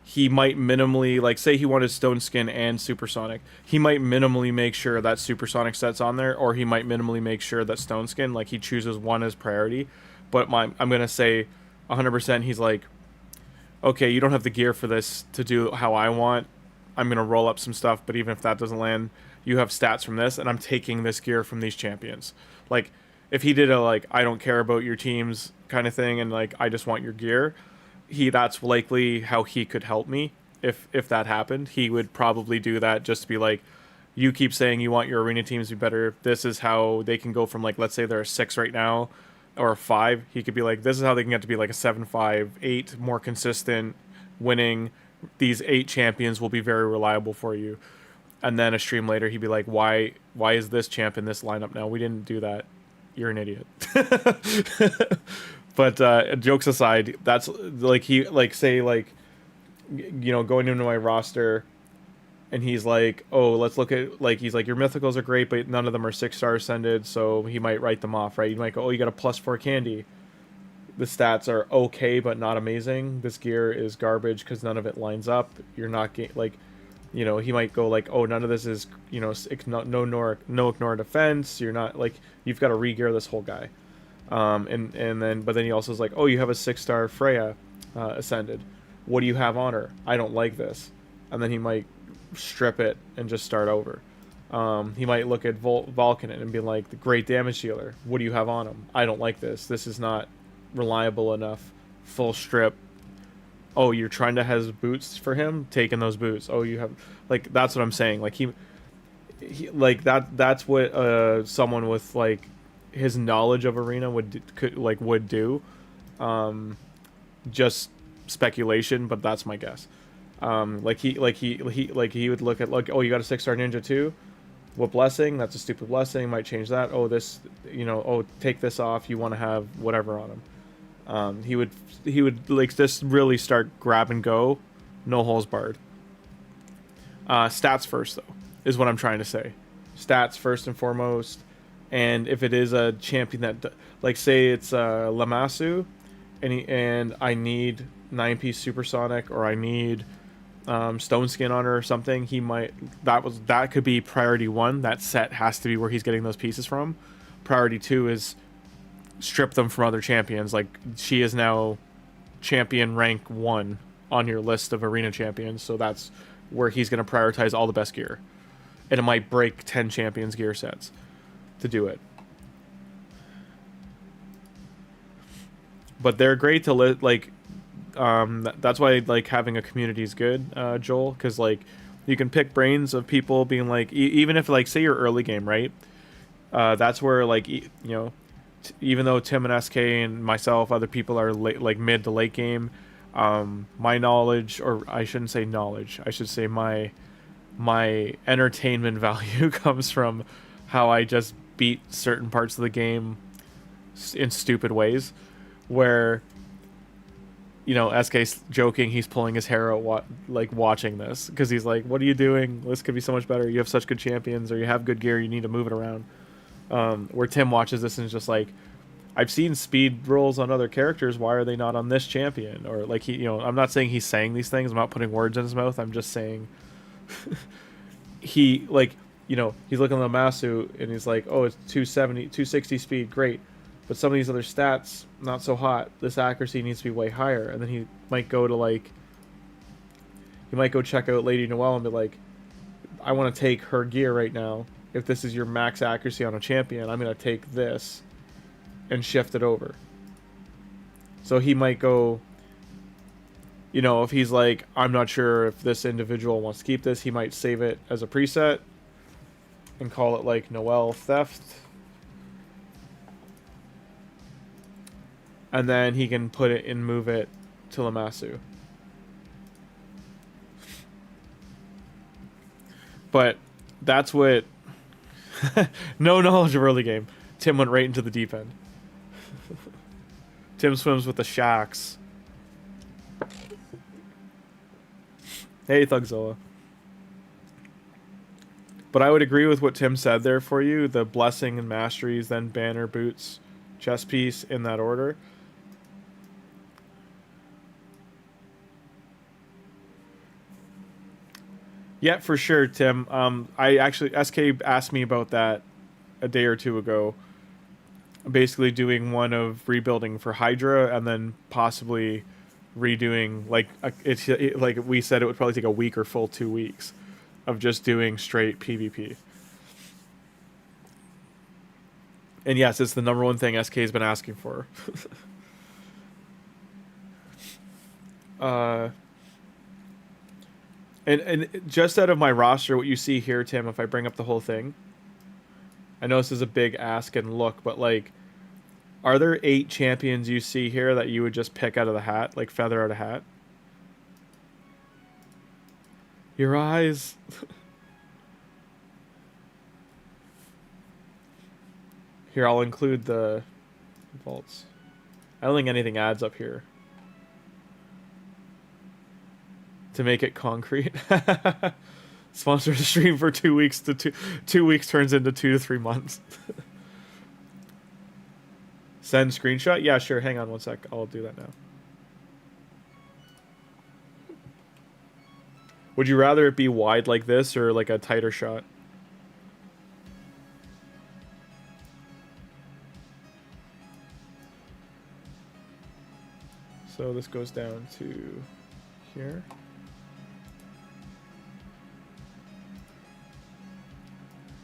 He might minimally, like say he wanted Stone Skin and Supersonic, he might minimally make sure that Supersonic set's on there, or he might minimally make sure that Stone Skin, like he chooses one as priority. But I'm going to say 100% he's like, okay, you don't have the gear for this to do how I want. I'm going to roll up some stuff, but even if that doesn't land, you have stats from this, and I'm taking this gear from these champions. Like, if he did a, like, I don't care about your teams kind of thing, and, like, I just want your gear, that's likely how he could help me. If that happened, he would probably do that just to be like, you keep saying you want your arena teams to be better. This is how they can go from, like, let's say they're a 6 right now or a 5. He could be like, this is how they can get to be like a 7, 5, 8, more consistent, winning. These 8 champions will be very reliable for you. And then a stream later, he'd be like, why is this champ in this lineup now? We didn't do that. You're an idiot. But jokes aside, that's like, he, like, say, like, you know, going into my roster, and he's like, oh, let's look at, like, he's like, your mythicals are great, but none of them are 6-star ascended, so he might write them off, right? You might go, oh, you got a +4 candy. The stats are okay, but not amazing. This gear is garbage because none of it lines up. You're not like, you know, he might go like, oh, none of this is, you know, no ignore defense. You're not, like, you've got to re-gear this whole guy. But then he also is like, oh, you have a 6-star Freya ascended. What do you have on her? I don't like this. And then he might strip it and just start over. He might look at Volkin and be like, the great damage dealer. What do you have on him? I don't like this. This is not reliable enough. Full strip. Oh, you're trying to has boots for him? Taking those boots. Oh, you have, like, that's what I'm saying. Like, he like, that's what someone with, like, his knowledge of arena would do. Just speculation, but that's my guess. He would look at, like, oh, you got a 6-star ninja too? What blessing? That's a stupid blessing. Might change that. Oh, this, you know, oh, take this off. You want to have whatever on him. He would like just really start grab and go, no holes barred. Stats first, though, is what I'm trying to say. Stats first and foremost. And if it is a champion that, like, say it's Lamasu, and I need 9-piece supersonic, or I need stone skin on her or something, he might, that could be priority 1. That set has to be where he's getting those pieces from. Priority 2 is strip them from other champions. Like, she is now champion rank 1 on your list of arena champions, so that's where he's going to prioritize all the best gear. And it might break 10 champions gear sets to do it. But they're great to like, that's why, like, having a community is good, Joel, because, like, you can pick brains of people being like, even if, like, say you're early game, right? That's where, like, you know, even though Tim and SK and myself, other people are like mid to late game, my knowledge, or I shouldn't say knowledge, I should say my entertainment value comes from how I just beat certain parts of the game in stupid ways, where, you know, SK's joking, he's pulling his hair out like watching this, because he's like, what are you doing? This could be so much better. You have such good champions, or you have good gear, you need to move it around. Where Tim watches this and is just like, I've seen speed rolls on other characters, why are they not on this champion? Or, like, he, you know, I'm not saying he's saying these things, I'm not putting words in his mouth, I'm just saying he, like, you know, he's looking at the Masu and he's like, oh, it's 270, 260 speed, great. But some of these other stats, not so hot. This accuracy needs to be way higher. And then he might go to, like, he might go check out Lady Noelle and be like, I want to take her gear right now. If this is your max accuracy on a champion, I'm going to take this and shift it over. So he might go, you know, if he's like, I'm not sure if this individual wants to keep this, he might save it as a preset and call it, like, Noelle Theft. And then he can put it and move it to Lamasu. But that's what... no knowledge of early game. Tim went right into the deep end. Tim swims with the shacks. Hey, Thugzilla. But I would agree with what Tim said there for you. The blessing and masteries, then banner, boots, chest piece, in that order. Yeah, for sure, Tim. I actually, SK asked me about that a day or two ago. Basically doing one of rebuilding for Hydra, and then possibly redoing, like, like we said, it would probably take a week or full 2 weeks of just doing straight PvP. And yes, it's the #1 thing SK has been asking for. And just out of my roster, what you see here, Tim, if I bring up the whole thing, I know this is a big ask and look, but like, are there 8 champions you see here that you would just pick out of the hat, like feather out a hat? Your eyes. Here, I'll include the vaults. I don't think anything adds up here. To make it concrete. Sponsor the stream for 2 weeks to 2 weeks turns into 2 to 3 months. Send screenshot? Yeah, sure. Hang on one sec. I'll do that now. Would you rather it be wide like this or like a tighter shot? So this goes down to here.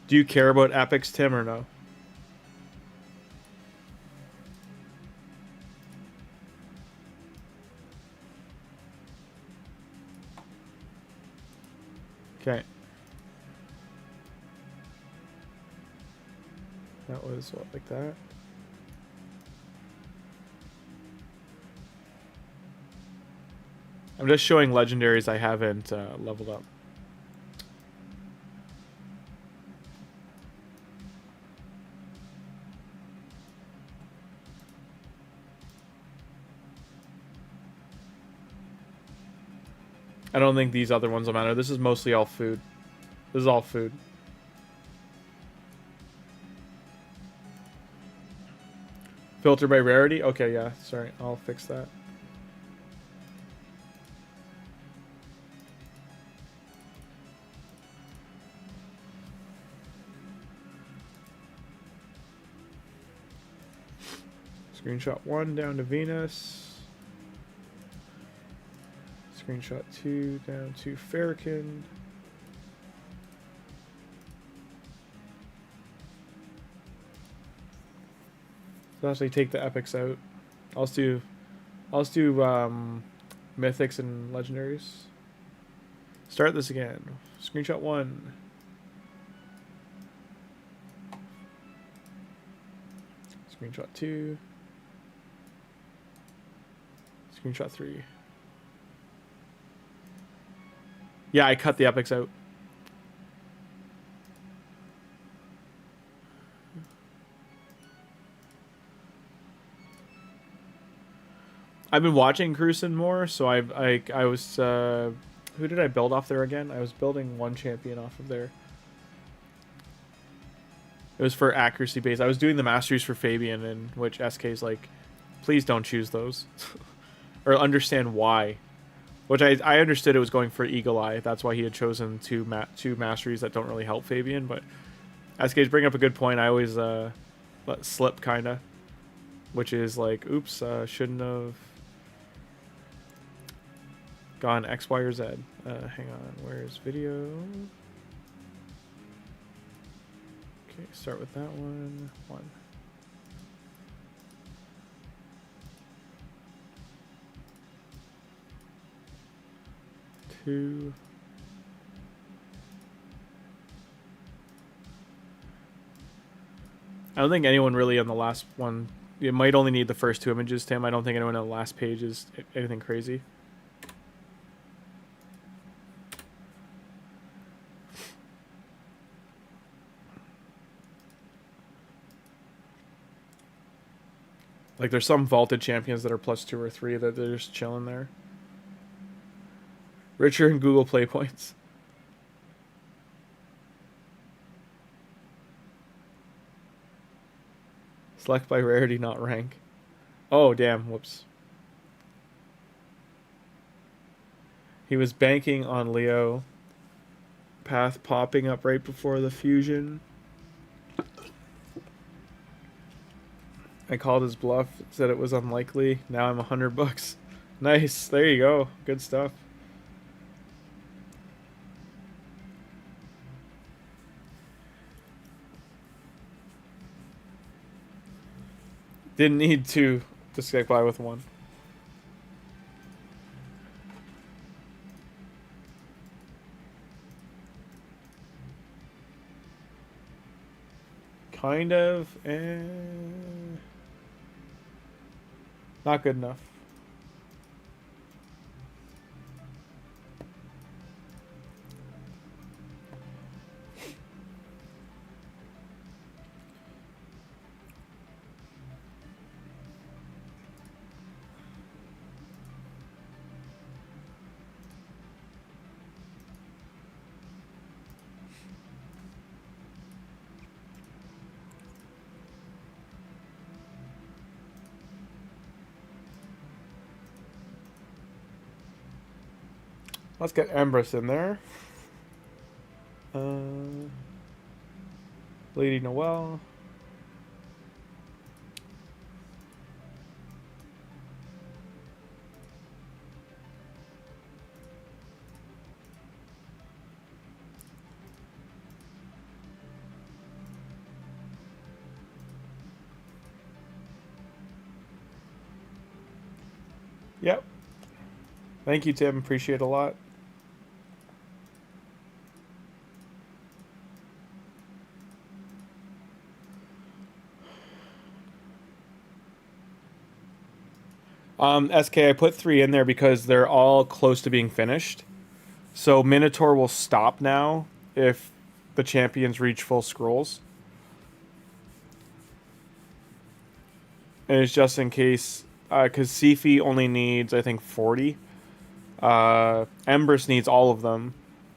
Do you care about epics, Tim, or no? Okay. That was what, like that? I'm just showing legendaries I haven't leveled up. I don't think these other ones will matter. This is mostly all food. This is all food. Filter by rarity? Okay, yeah. Sorry, I'll fix that. Screenshot 1 down to Venus. Screenshot 2 down to Vergis. So actually take the epics out. I'll just do mythics and legendaries. Start this again. Screenshot 1. Screenshot 2. Screenshot 3. Yeah, I cut the epics out. I've been watching Cruisin' more, so I was who did I build off there again? I was building one champion off of there. It was for accuracy base. I was doing the masteries for Fabian, in which SK's like, please don't choose those, or understand why. Which I understood it was going for Eagle Eye. That's why he had chosen two masteries that don't really help Fabian. But SK's bring up a good point. I always let slip kinda, which is like, oops, shouldn't have gone X, Y, or Z. Hang on, where's video? Okay, start with that one. 2. I don't think anyone really on the last one. You might only need the first 2 images, Tim. I don't think anyone on the last page is anything crazy. Like, there's some vaulted champions that are +2 or 3 that they're just chilling there. Richer in Google Play points. Select by rarity, not rank. Oh, damn. Whoops. He was banking on Leo. Path popping up right before the fusion. I called his bluff, said it was unlikely. Now I'm $100. Nice. There you go. Good stuff. Didn't need to just get by with 1. Kind of. Not good enough. Let's get Empress in there. Lady Noelle. Yep. Thank you, Tim. Appreciate it a lot. SK, I put 3 in there because they're all close to being finished. So Minotaur will stop now if the champions reach full scrolls. And it's just in case, because Sifi only needs, I think, 40. Empress needs all of them.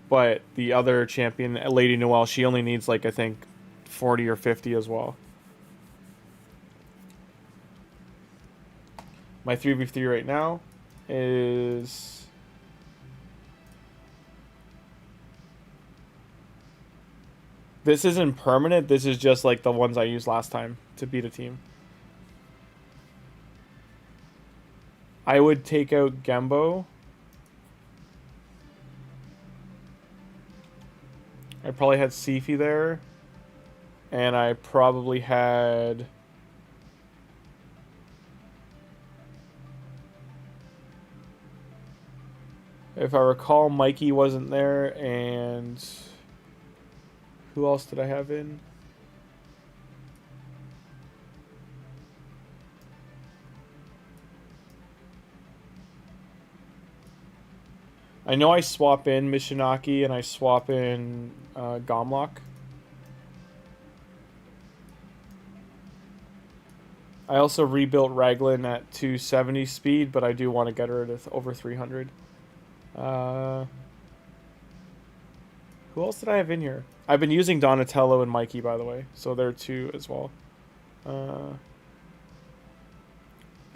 But the other champion, Lady Noelle, she only needs, like, I think, 40 or 50 as well. My 3v3 right now is... This isn't permanent. This is just like the ones I used last time to beat a team. I would take out Gembo. I probably had Sifi there. And I probably had... If I recall, Mikey wasn't there, and... Who else did I have in? I know I swap in Mishinaki, and I swap in Gomlock. I also rebuilt Raglan at 270 speed, but I do want to get her to over 300. Who else did I have in here? I've been using Donatello and Mikey, by the way, so they're 2 as well. But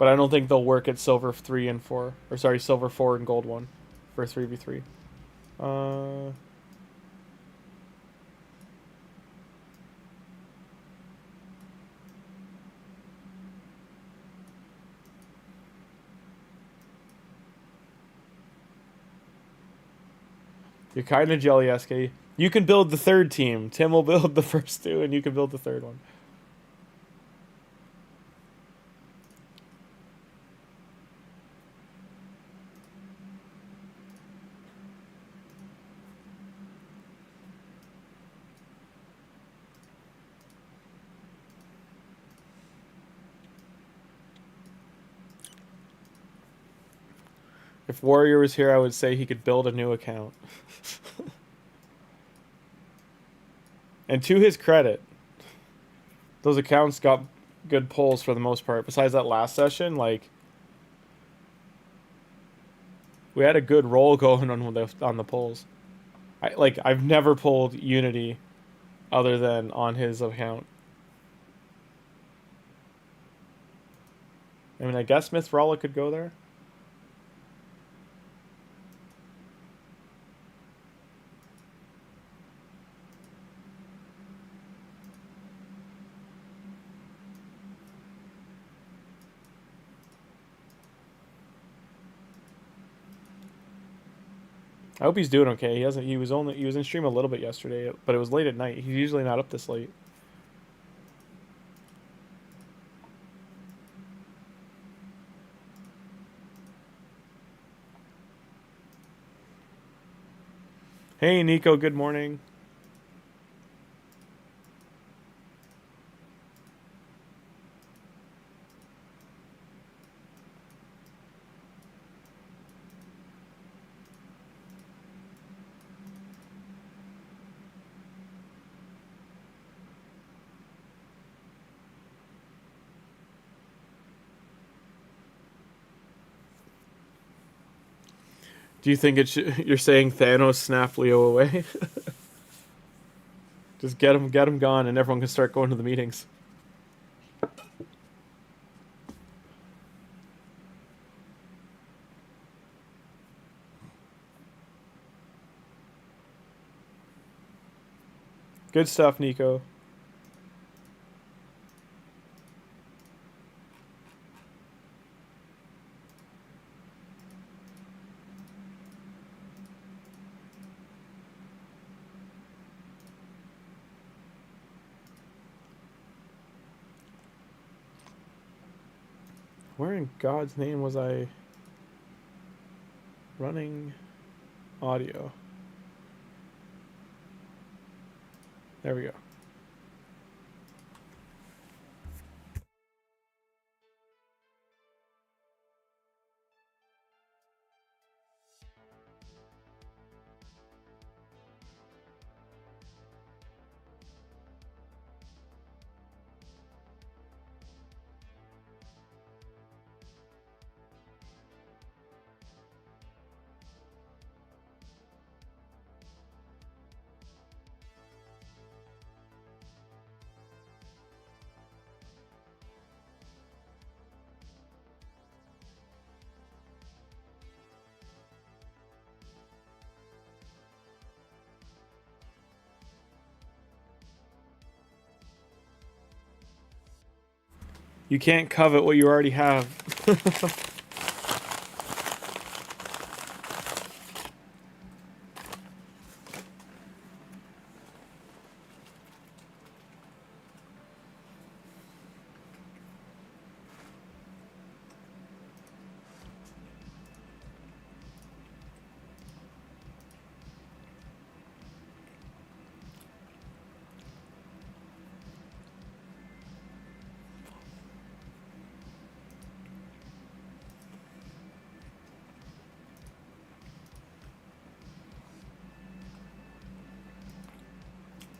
I don't think they'll work at silver 3 and 4, or sorry, silver 4 and gold 1 for 3v3. You're kind of jelly, SK. You can build the 3rd team. Tim will build the first 2, and you can build the 3rd one. If Warrior was here, I would say he could build a new account. And to his credit, those accounts got good pulls for the most part. Besides that last session, like, we had a good roll going on the pulls. I've never pulled Unity other than on his account. I mean, I guess Mithrala could go there. I hope he's doing okay. He was in stream a little bit yesterday, but it was late at night. He's usually not up this late. Hey Nico, good morning. Do you think you're saying Thanos snap Leo away? Just get him gone, and everyone can start going to the meetings. Good stuff, Nico. Where in God's name was I running audio? There we go. You can't covet what you already have.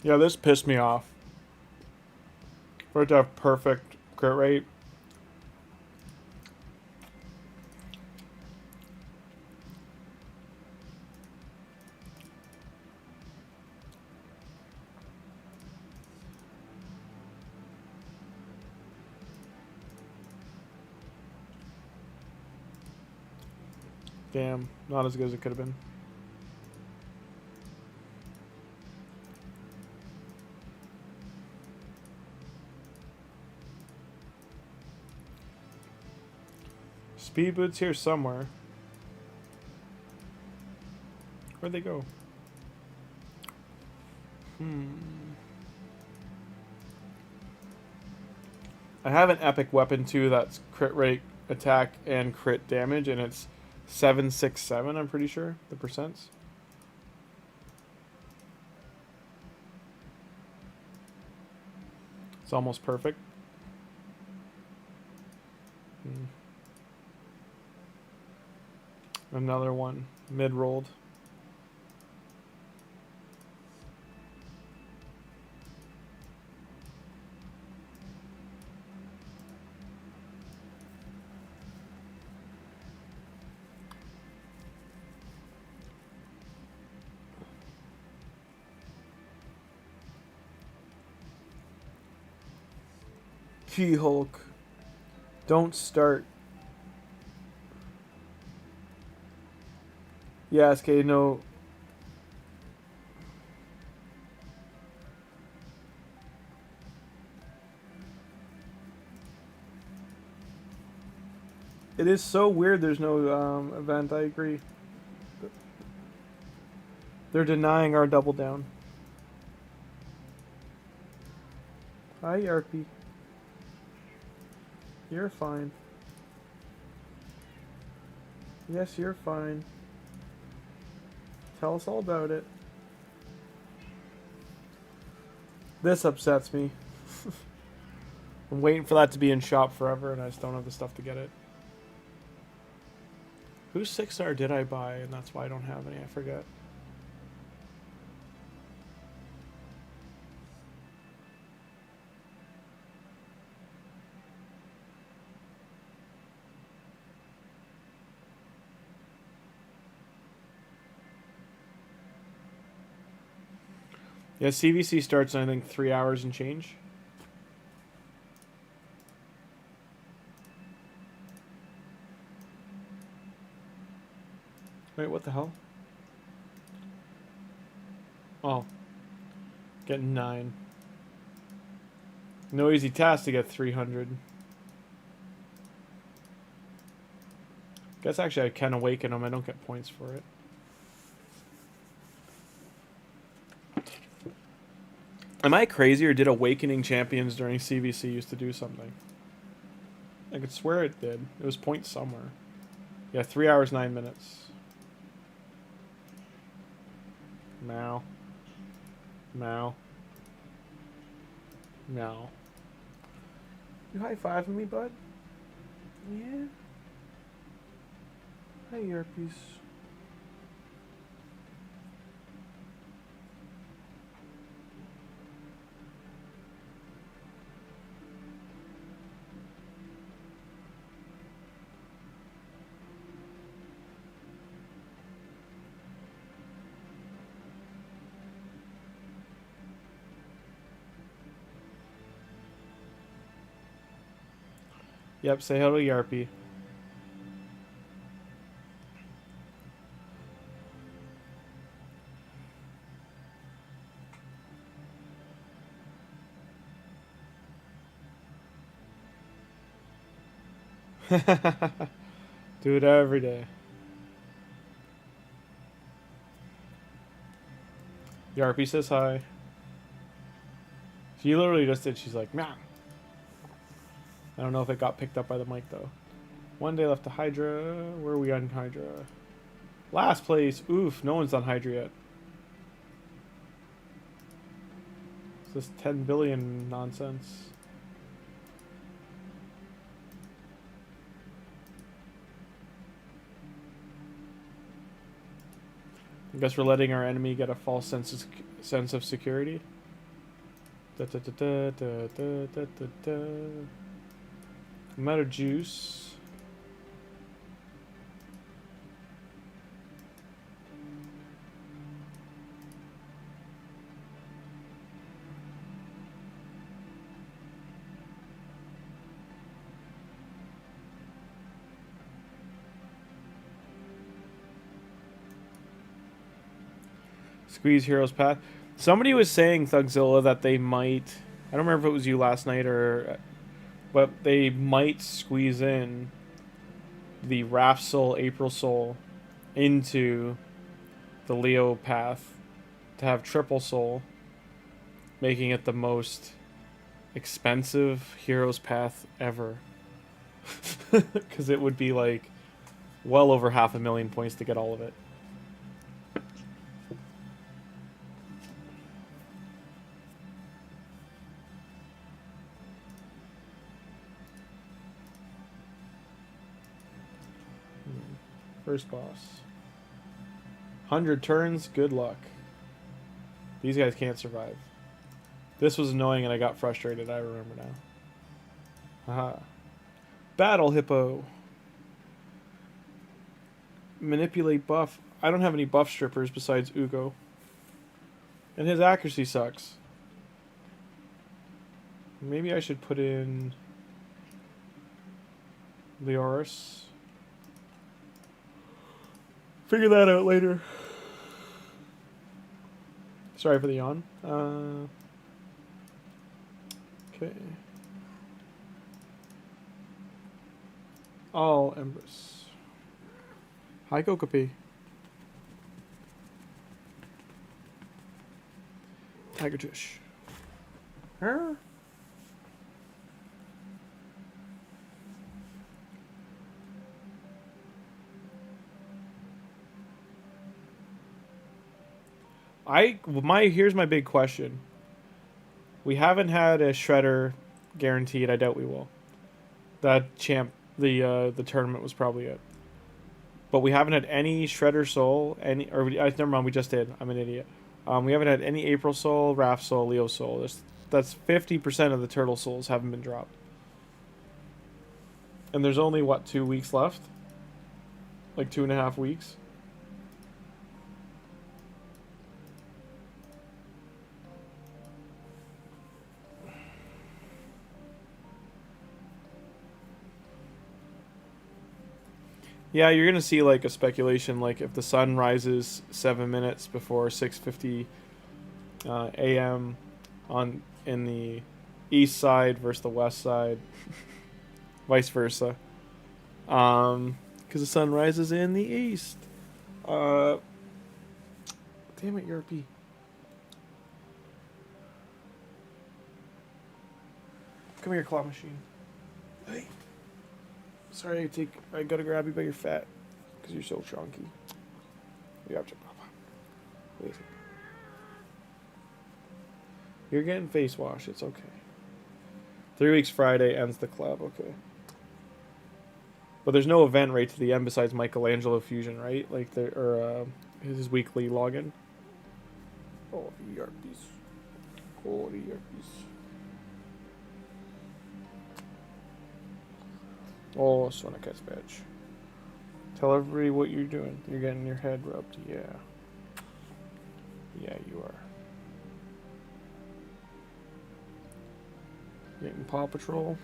Yeah, this pissed me off. For it to have perfect crit rate. Damn, not as good as it could have been. Speed boots here somewhere. Where'd they go? I have an epic weapon too that's crit rate, attack, and crit damage, and it's 767, I'm pretty sure, the percents. It's almost perfect. Another one, mid-rolled. Hulk. Don't start. Yeah, SK, no. It is so weird there's no event, I agree. They're denying our double down. Hi, RP. You're fine. Yes, you're fine. Tell us all about it. This upsets me. I'm waiting for that to be in shop forever and I just don't have the stuff to get it. Whose 6-star did I buy and that's why I don't have any? I forget. Yeah, CVC starts in, I think, 3 hours and change. Wait, what the hell? Oh. Getting 9. No easy task to get 300. Guess actually I can awaken them. I don't get points for it. Am I crazy, or did awakening champions during CVC used to do something? I could swear it did. It was points somewhere. Yeah, 3 hours, 9 minutes. Meow. Meow. Meow. You high-fiving me, bud? Yeah. Hi, earpiece. Yep, say hello, Yarpy. Do it every day. Yarpy says hi. She literally just did. She's like, meow. I don't know if it got picked up by the mic, though. 1 day left to Hydra. Where are we on Hydra? Last place. Oof, no one's on Hydra yet. It's this 10 billion nonsense. I guess we're letting our enemy get a false sense of security. Da, da, da, da, da, da, da, da, da. Matter juice. Squeeze Hero's Path. Somebody was saying, Thugzilla, that they might... I don't remember if it was you last night or... But they might squeeze in the Raph Soul, April Soul into the Leo path to have triple soul, making it the most expensive Hero's Path ever. Because it would be like well over 500,000 points to get all of it. First boss. 100 turns, good luck. These guys can't survive. This was annoying and I got frustrated, I remember now. Haha. Battle Hippo. Manipulate buff. I don't have any buff strippers besides Ugo. And his accuracy sucks. Maybe I should put in Leoris. Figure that out later. Sorry for the yawn. Okay. All Empress. Hi, Kokopi. Tiger Tish. Her? Here's my big question. We haven't had a Shredder guaranteed. I doubt we will. That champ, the tournament was probably it. But we haven't had any Shredder Soul, never mind, we just did. I'm an idiot. We haven't had any April Soul, Raph Soul, Leo Soul. That's 50% of the Turtle Souls haven't been dropped. And there's only, what, 2 weeks left? Like 2.5 weeks? Yeah, you're gonna see like a speculation, like if the sun rises 7 minutes before 6:50 a.m. on in the east side versus the west side, vice versa. Because the sun rises in the east. Damn it, Europe. Come here, claw machine. Hey. Sorry, I gotta grab you by your fat, because you're so chunky. You have to. You're getting face wash. It's okay. 3 weeks Friday ends the club. Okay. But there's no event right to the end besides Michelangelo Fusion, right? Like his weekly login. Oh, the Yarpies. Oh, the Yarpies. Oh, Sonicat's badge. Tell everybody what you're doing. You're getting your head rubbed. Yeah. Yeah, you are. Getting Paw Patrol.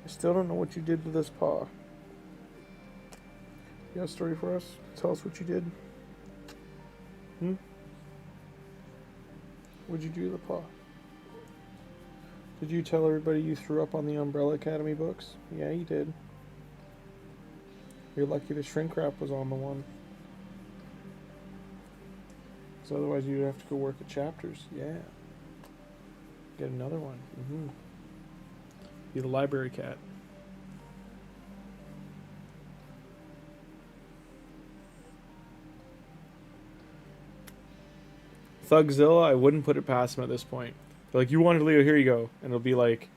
I still don't know what you did to this paw. You got a story for us? Tell us what you did. What'd you do to the paw? Did you tell everybody you threw up on the Umbrella Academy books? Yeah, you did. You're lucky the shrink wrap was on the one. Because otherwise you'd have to go work at Chapters. Yeah. Get another one. Be the library cat. Thugzilla, I wouldn't put it past him at this point. They're like, you wanted Leo, here you go. And it'll be like,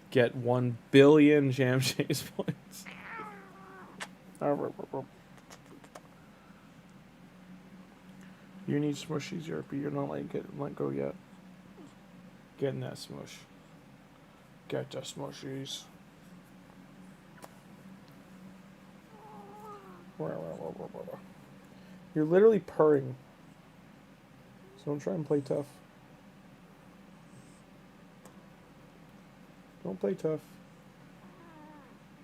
get 1 billion Jam Chase points. You need smushies, Yerpy. You're not let go yet. Getting that smush. Get the smushies. You're literally purring. So don't try and play tough. Don't play tough.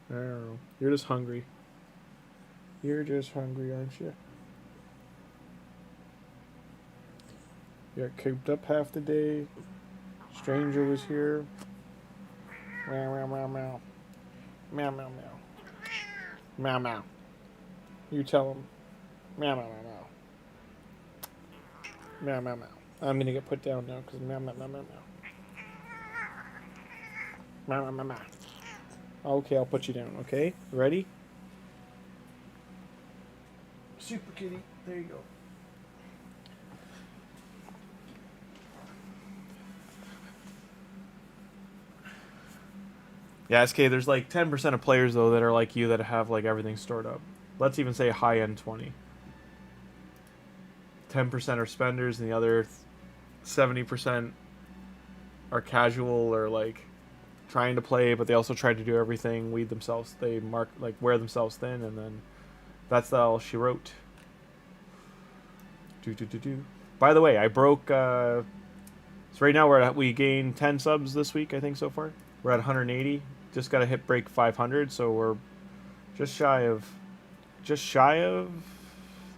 I don't know. You're just hungry. You're just hungry, aren't you? You got cooped up half the day. Stranger was here. Meow, meow, meow, meow. Meow, meow, meow. Meow, meow. You tell him. Meow, meow, meow, meow. Meow, meow, meow. I'm gonna get put down now because meow, meow, meow, meow, meow. Meow, meow, meow, meow. Okay, I'll put you down, okay? Ready? Super kitty. There you go. Yeah, SK, there's like 10% of players, though, that are like you that have like everything stored up. Let's even say high-end 20. 10% are spenders, and the other 70% are casual or like trying to play, but they also try to do everything, weed themselves. They wear themselves thin, and then that's all she wrote. By the way, I broke. So right now we gained 10 subs this week, I think so far. We're at 180. Just got to hit break 500, so we're just shy of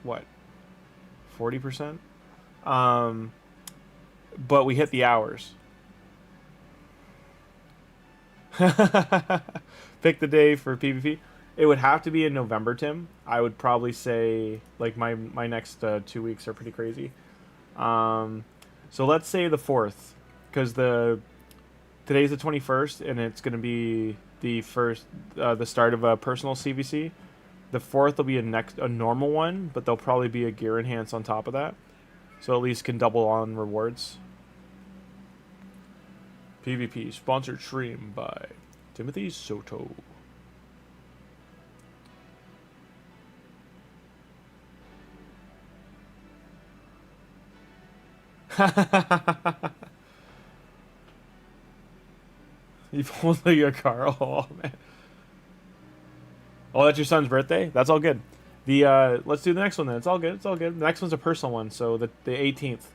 what? 40%. But we hit the hours. Pick the day for PvP. It would have to be in November, Tim. I would probably say like my next 2 weeks are pretty crazy. So let's say the 4th, because today's the 21st, and it's going to be the start of a personal CVC. The 4th will be a normal one, but there'll probably be a gear enhance on top of that, so at least can double on rewards. PvP sponsored stream by Timothy Soto. You've only your car. Oh man. Oh, that's your son's birthday? That's all good. Let's do the next one then. It's all good. It's all good. The next one's a personal one, so the 18th.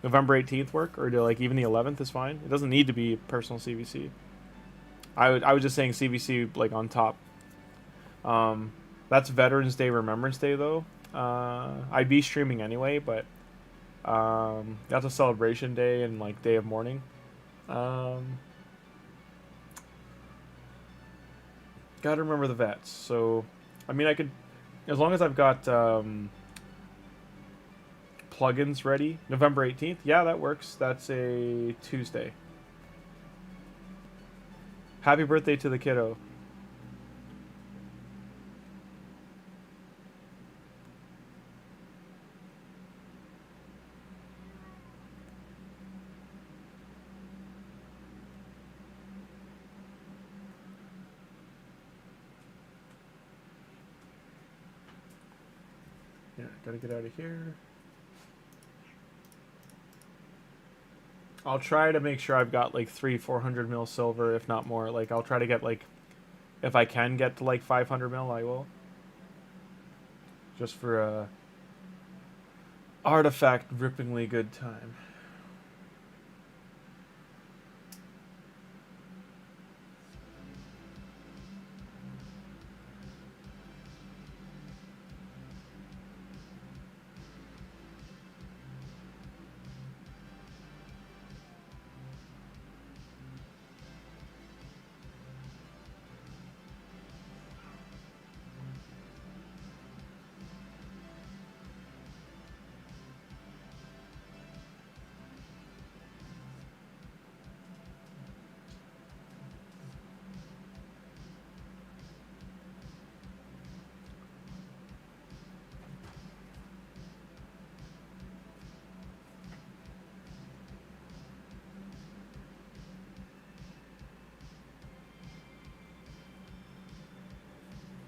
November 18th work, or like even the 11th is fine. It doesn't need to be personal CVC. I was just saying CVC like on top. That's Veterans Day, Remembrance Day though. I'd be streaming anyway, but that's a celebration day and like day of mourning. Gotta remember the vets. So, I mean, I could, as long as I've got plugins ready. November 18th. Yeah, that works. That's a Tuesday. Happy birthday to the kiddo. Yeah, gotta get out of here. I'll try to make sure I've got like 400 mil silver, if not more. Like, I'll try to get like, if I can get to like 500 mil, I will. Just for a artifact rippingly good time.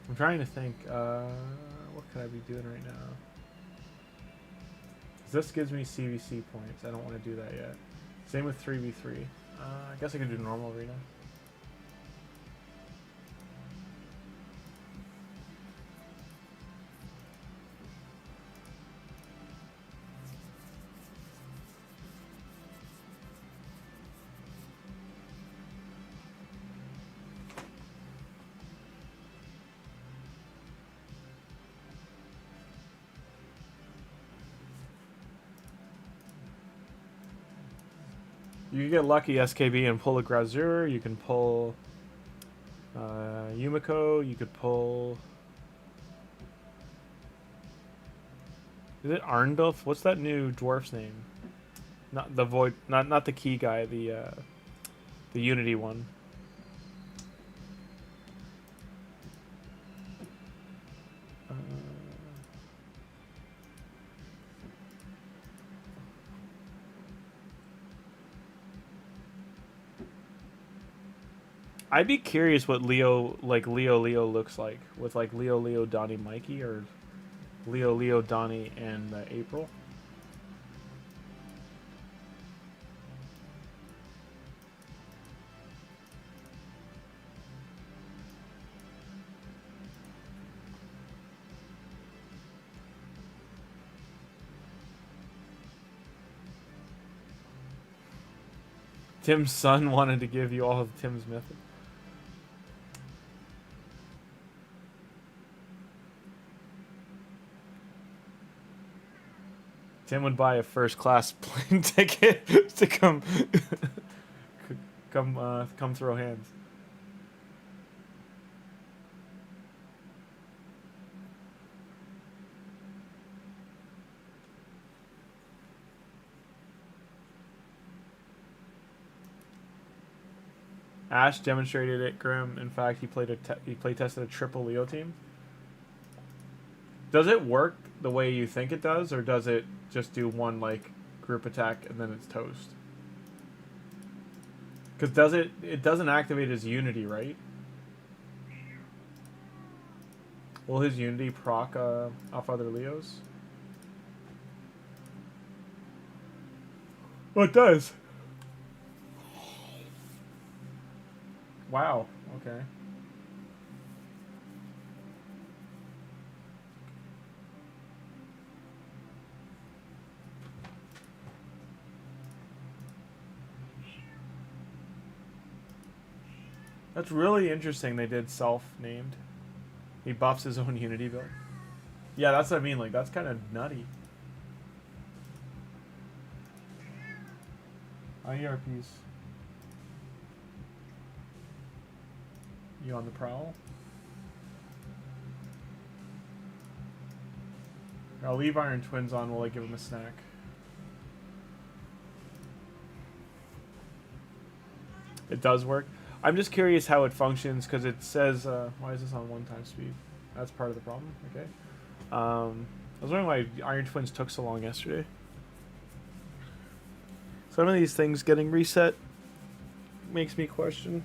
I'm trying to think, what could I be doing right now? This gives me CVC points. I don't want to do that yet. Same with 3v3. I guess I could do normal arena. You can get lucky SKB and pull a Grazur. You can pull Yumiko. You could pull. Is it Arndulf? What's that new dwarf's name? Not the void. Not the key guy. The Unity one. I'd be curious what Leo looks like with like Leo Donnie Mikey or Leo Donnie and April. Tim's son wanted to give you all of Tim's mythic. Tim would buy a first-class plane ticket to come throw hands. Ash demonstrated it, Grim. In fact, he play tested a triple Leo team. Does it work the way you think it does, or does it just do one like group attack and then it's toast? Because it doesn't activate his Unity, right? Will his Unity proc off other Leos? Well, it does. Wow. Okay. That's really interesting they did self-named. He buffs his own Unity build. Yeah, that's what I mean. Like, that's kind of nutty. IRPs. You on the prowl? I'll leave Iron Twins on while I give him a snack. It does work. I'm just curious how it functions because it says, why is this on 1x speed? That's part of the problem. Okay. I was wondering why Iron Twins took so long yesterday. Some of these things getting reset makes me question.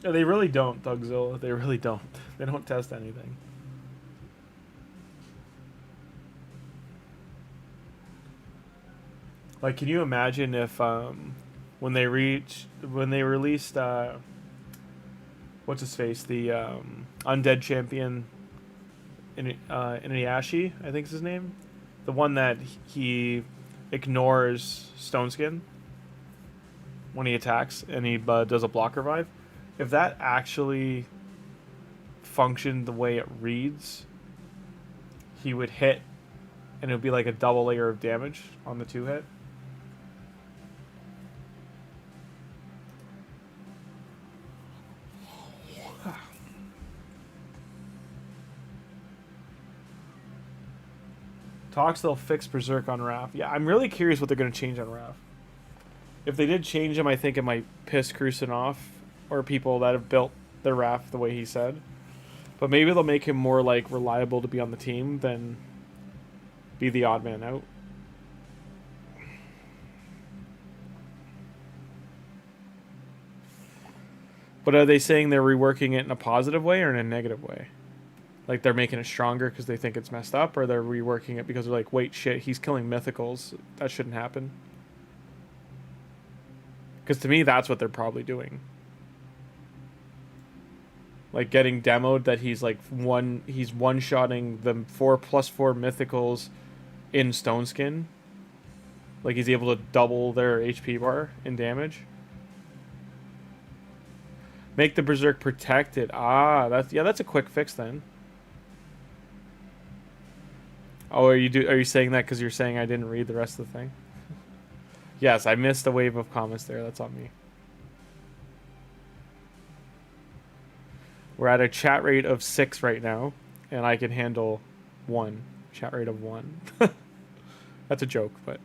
Yeah, they really don't, Thugzilla. They really don't. They don't test anything. Like, can you imagine if when they released what's his face, the undead champion Inuyasha, I think is his name, the one that he ignores Stoneskin when he attacks and he does a block revive. If that actually functioned the way it reads, he would hit and it would be like a double layer of damage on the 2-hit. Talks they'll fix Berserk on Raph. Yeah, I'm really curious what they're going to change on Raph. If they did change him, I think it might piss Cruson off, or people that have built their Raph the way he said. But maybe they'll make him more like reliable to be on the team than be the odd man out. But are they saying they're reworking it in a positive way or in a negative way? Like they're making it stronger because they think it's messed up, or they're reworking it because they're like, wait, shit, he's killing mythicals. That shouldn't happen. Because to me, that's what they're probably doing. Like getting demoed that he's like he's one-shotting the 4+4 mythicals in Stoneskin. Like he's able to double their HP bar in damage. Make the Berserk protected. Ah, that's a quick fix then. Oh, are you saying that because you're saying I didn't read the rest of the thing? Yes, I missed a wave of comments there. That's on me. We're at a chat rate of 6 right now, and I can handle 1. Chat rate of 1. That's a joke, but...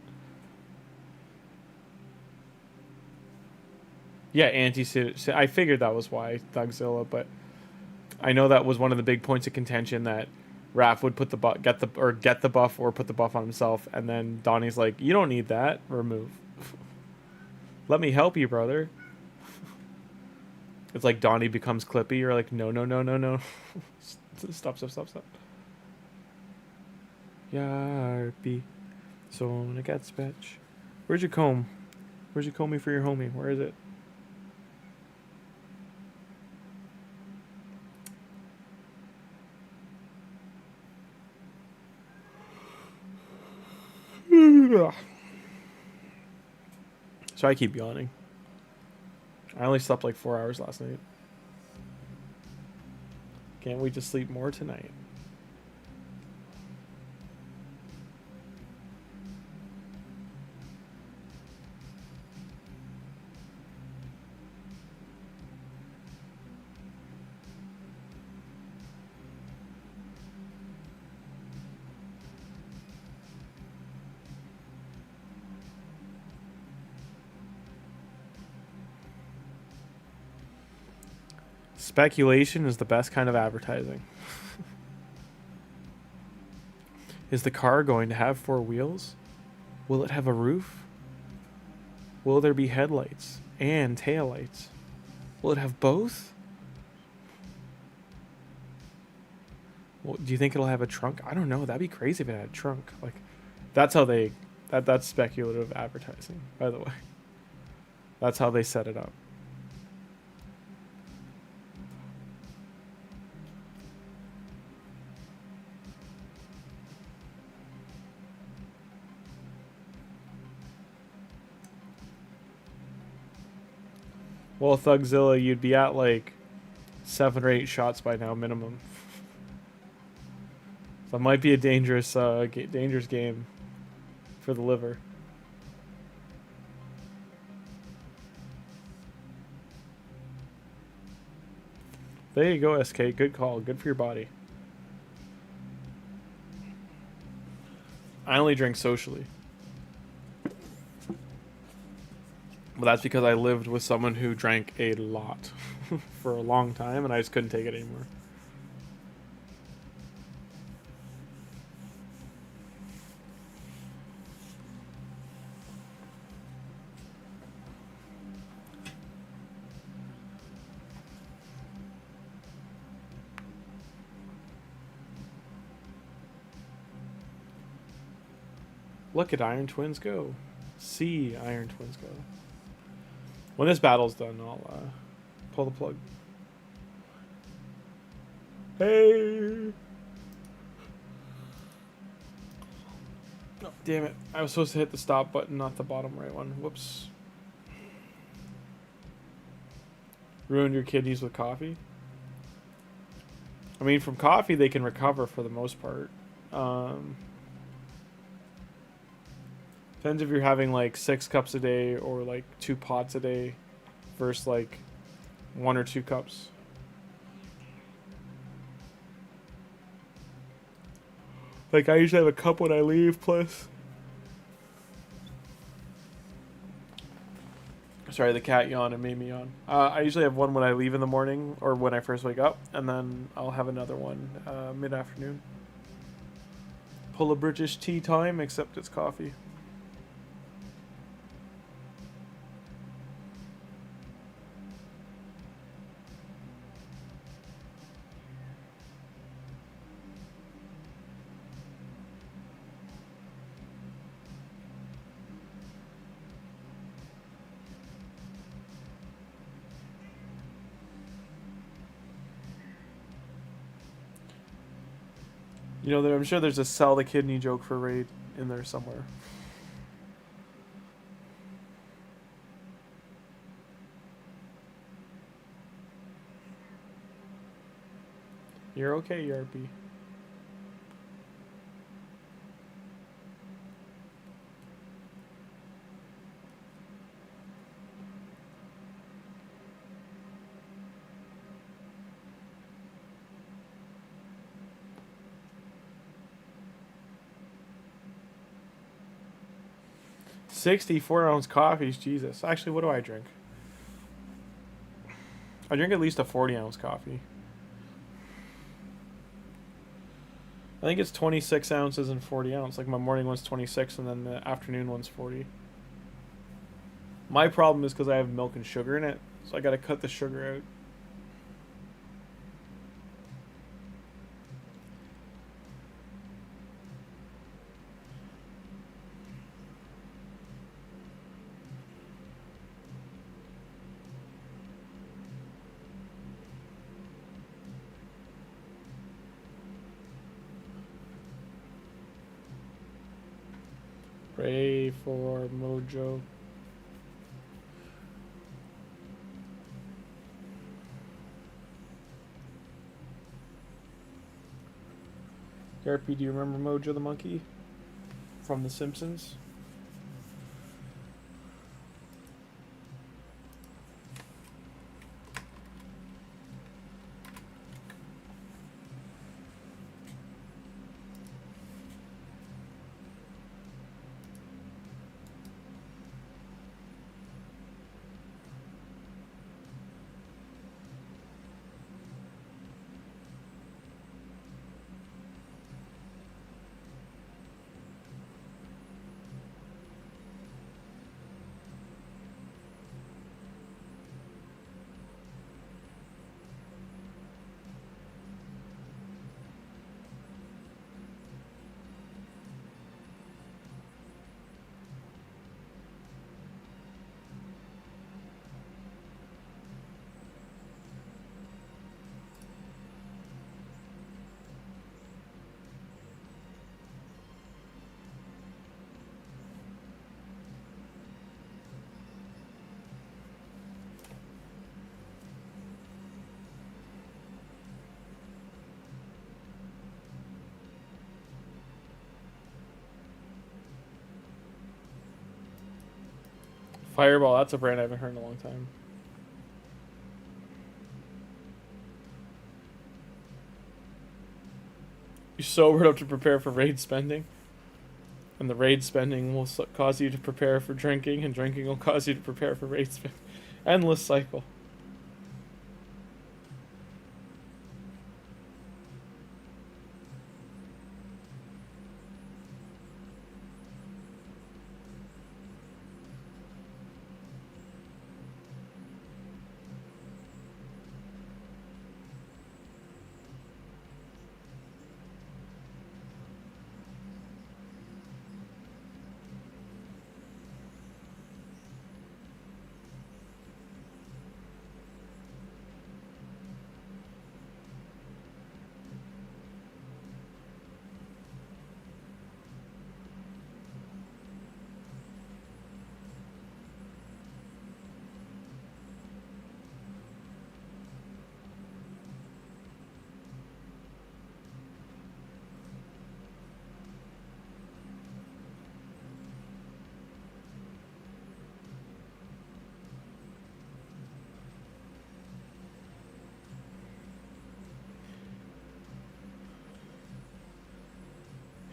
Yeah, I figured that was why, Thugzilla, but I know that was one of the big points of contention, that Raph would put the get the buff or put the buff on himself, and then Donnie's like, you don't need that, remove. Let me help you, brother. It's like Donnie becomes Clippy, you're like, no. Stop. Yarpy. So I got spetch. Where's your comb? Where's your comb for your homie? Where is it? So I keep yawning. I only slept like 4 hours last night. Can't wait to sleep more tonight. Speculation is the best kind of advertising. Is the car going to have 4 wheels? Will it have a roof? Will there be headlights and taillights? Will it have both? Well, do you think it'll have a trunk? I don't know. That'd be crazy if it had a trunk. Like, that's how they... That's speculative advertising, by the way. That's how they set it up. Well, Thugzilla, you'd be at like 7 or 8 shots by now minimum. So it might be a dangerous, dangerous game for the liver. There you go, SK. Good call. Good for your body. I only drink socially. But that's because I lived with someone who drank a lot for a long time, and I just couldn't take it anymore. Look at Iron Twins go. See Iron Twins go. When this battle's done, I'll pull the plug. Hey! Oh, damn it. I was supposed to hit the stop button, not the bottom right one. Whoops. Ruined your kidneys with coffee? I mean, from coffee they can recover for the most part. Depends if you're having like 6 cups a day or like 2 pots a day versus like 1 or 2 cups. Like I usually have a cup when I leave, plus. Sorry, the cat yawned and made me yawn. I usually have one when I leave in the morning or when I first wake up, and then I'll have another one mid-afternoon. Pull a British tea time, except it's coffee. You know, I'm sure there's a sell the kidney joke for Raid in there somewhere. You're okay, Yarpy. $64-ounce coffees, Jesus. Actually, what do I drink? I drink at least a 40-ounce coffee. I think it's 26 ounces and 40 ounce. Like my morning one's 26 and then the afternoon one's 40. My problem is because I have milk and sugar in it, so I gotta cut the sugar out. Pray for Mojo. Garpy, do you remember Mojo the monkey from The Simpsons? Fireball, that's a brand I haven't heard in a long time. You sobered up to prepare for raid spending. And the raid spending will cause you to prepare for drinking, and drinking will cause you to prepare for raid spending. Endless cycle.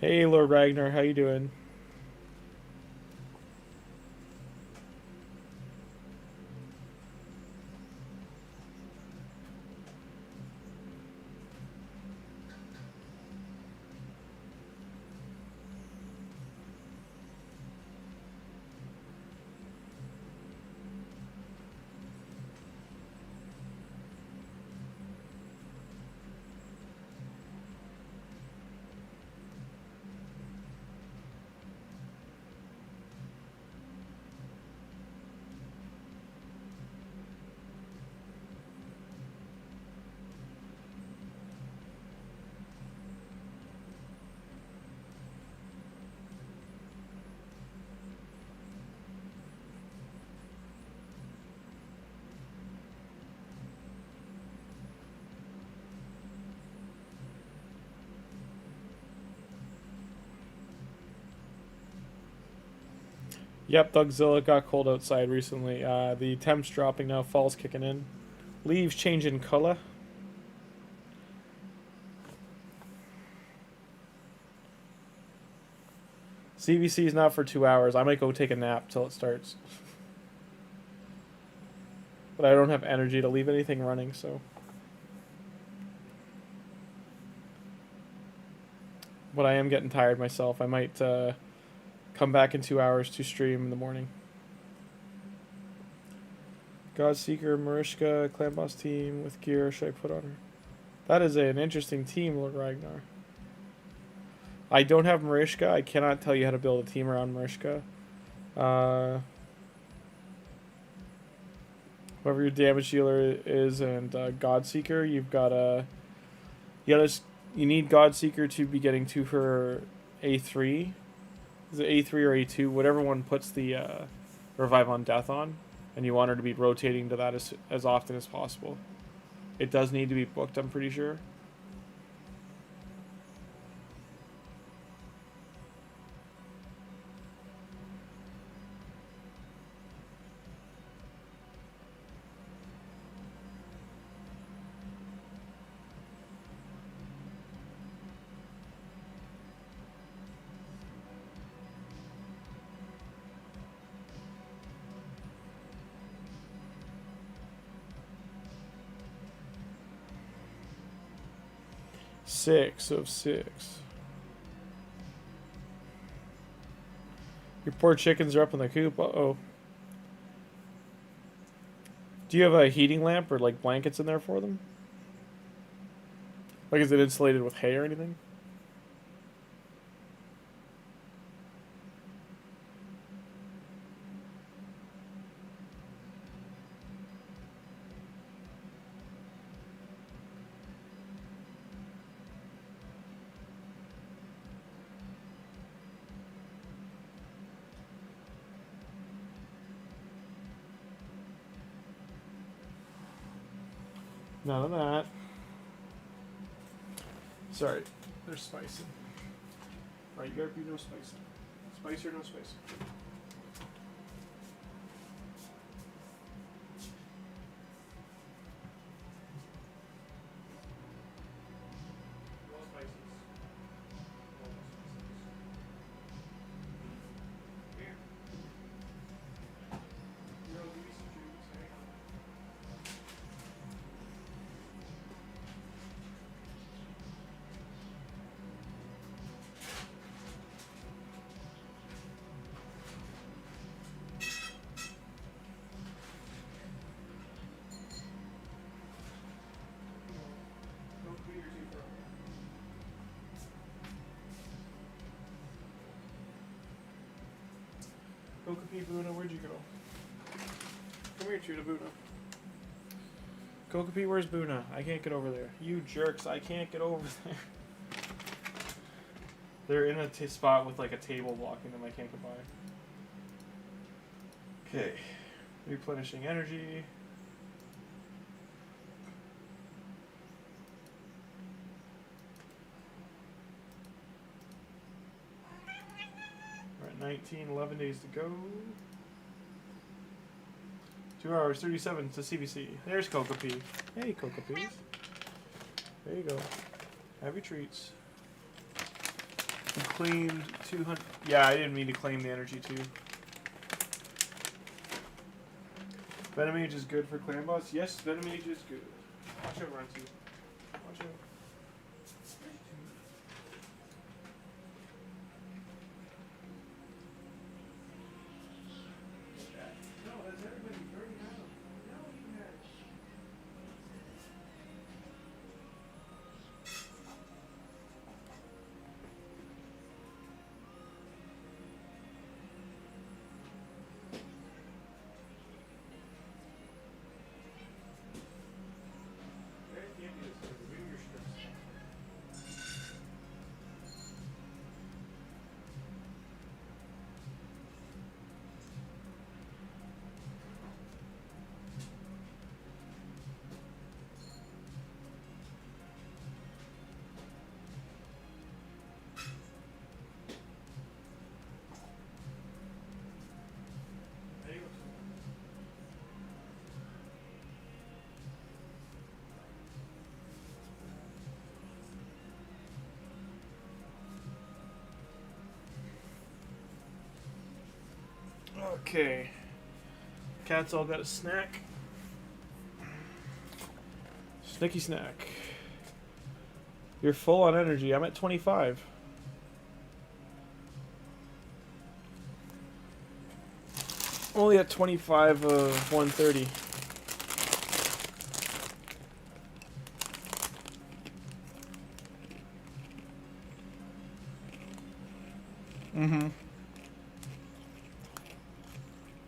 Hey, Lord Ragnar, how you doing? Yep, Dougzilla got cold outside recently. The temps dropping now, fall's kicking in. Leaves changing color. CVC is not for 2 hours. I might go take a nap till it starts. But I don't have energy to leave anything running, so. But I am getting tired myself. I might come back in 2 hours to stream in the morning. Godseeker, Marishka, Clan Boss team with gear. Should I put on her? That is an interesting team, Lord Ragnar. I don't have Marishka. I cannot tell you how to build a team around Marishka. Whoever your damage dealer is and Godseeker, you've got a. You need Godseeker to be getting to her A3. Is it A3 or A2? Whatever one puts the Revive on Death on. And you want her to be rotating to that as often as possible. It does need to be booked, I'm pretty sure. Six of 6. Your poor chickens are up in the coop. Uh-oh. Do you have a heating lamp or like blankets in there for them? Like, is it insulated with hay or anything? None of that. Sorry, there's spicing. Alright, you gotta be no spicing. Spice or no spice? Kokapi Buna, where'd you go? Come here, Chudabuna. Kokapi, where's Buna? I can't get over there. You jerks, I can't get over there. They're in a spot with like a table blocking them. I can't get by. Okay. Replenishing energy. We're at 19, 11 days to go. 2 hours, 37 to CVC. There's Kokapi. Hey, Kokapis. There you go. Have your treats. You claimed 200. Yeah, I didn't mean to claim the energy too. Venom Mage is good for clan boss. Yes, Venom Mage is good. Watch out, Runty. Watch out. No, that's everybody. You already have them. No, you had it. Okay. Cat's all got a snack. Snicky snack. You're full on energy. I'm at 25. Only at 25 of 130. Mm-hmm.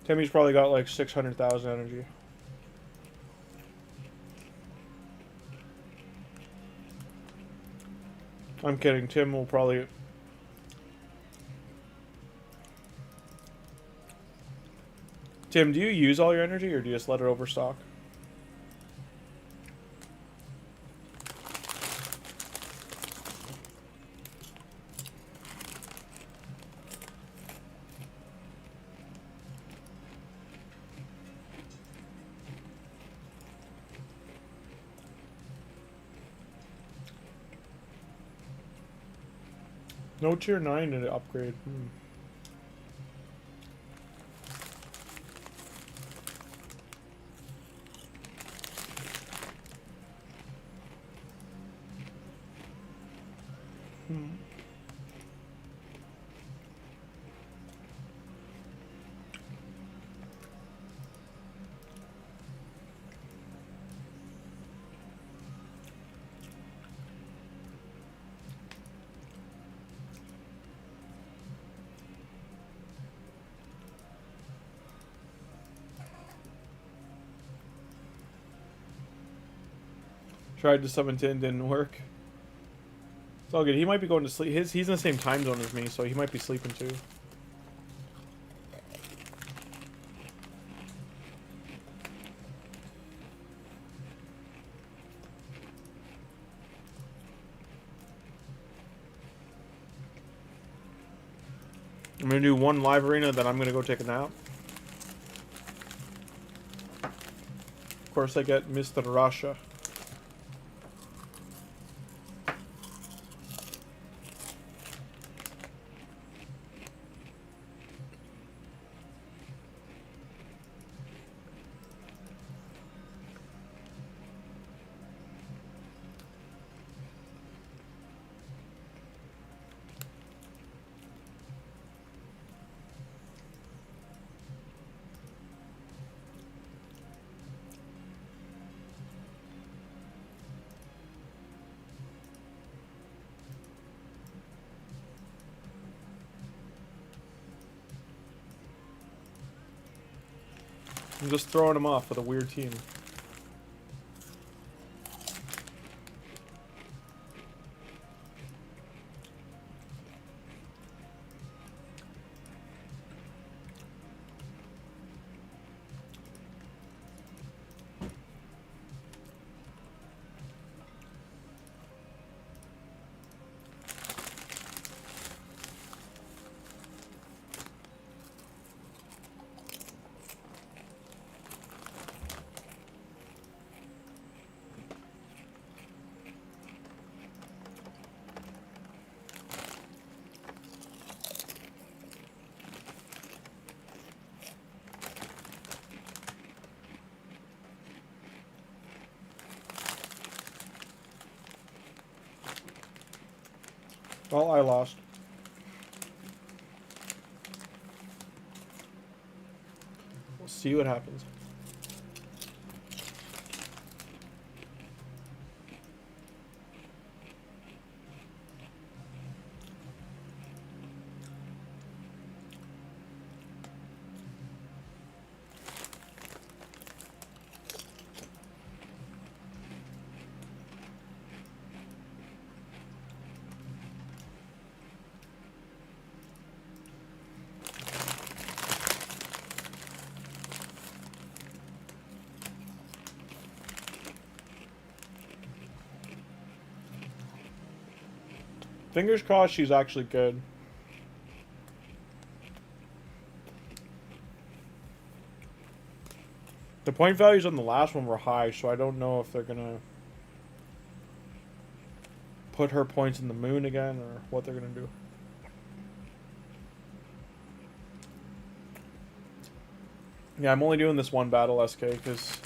Timmy's probably got like 600,000 energy. I'm kidding. Tim will probably... Tim, do you use all your energy or do you just let it overstock? No tier 9 to upgrade. Tried to summon Tin, didn't work. It's all good. He might be going to sleep. He's in the same time zone as me, so he might be sleeping too. I'm gonna do one live arena, then I'm gonna go take a nap. Of course, I get Mr. Rasha. I'm just throwing him off with a weird team. Well, I lost. We'll see what happens. Fingers crossed she's actually good. The point values on the last one were high, so I don't know if they're gonna put her points in the moon again or what they're gonna do. Yeah, I'm only doing this one battle, SK, because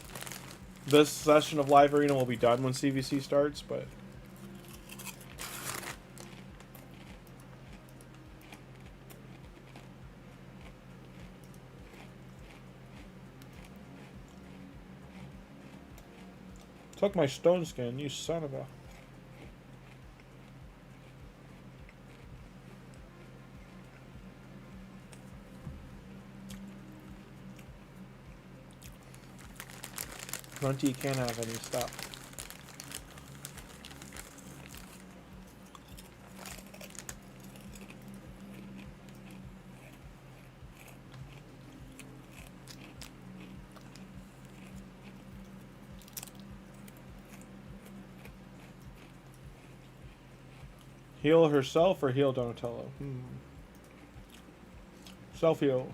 this session of Live Arena will be done when CVC starts, but... Took my stone skin, you son of a... Grunty can't have any, stop. Heal herself or heal Donatello? Self-heal.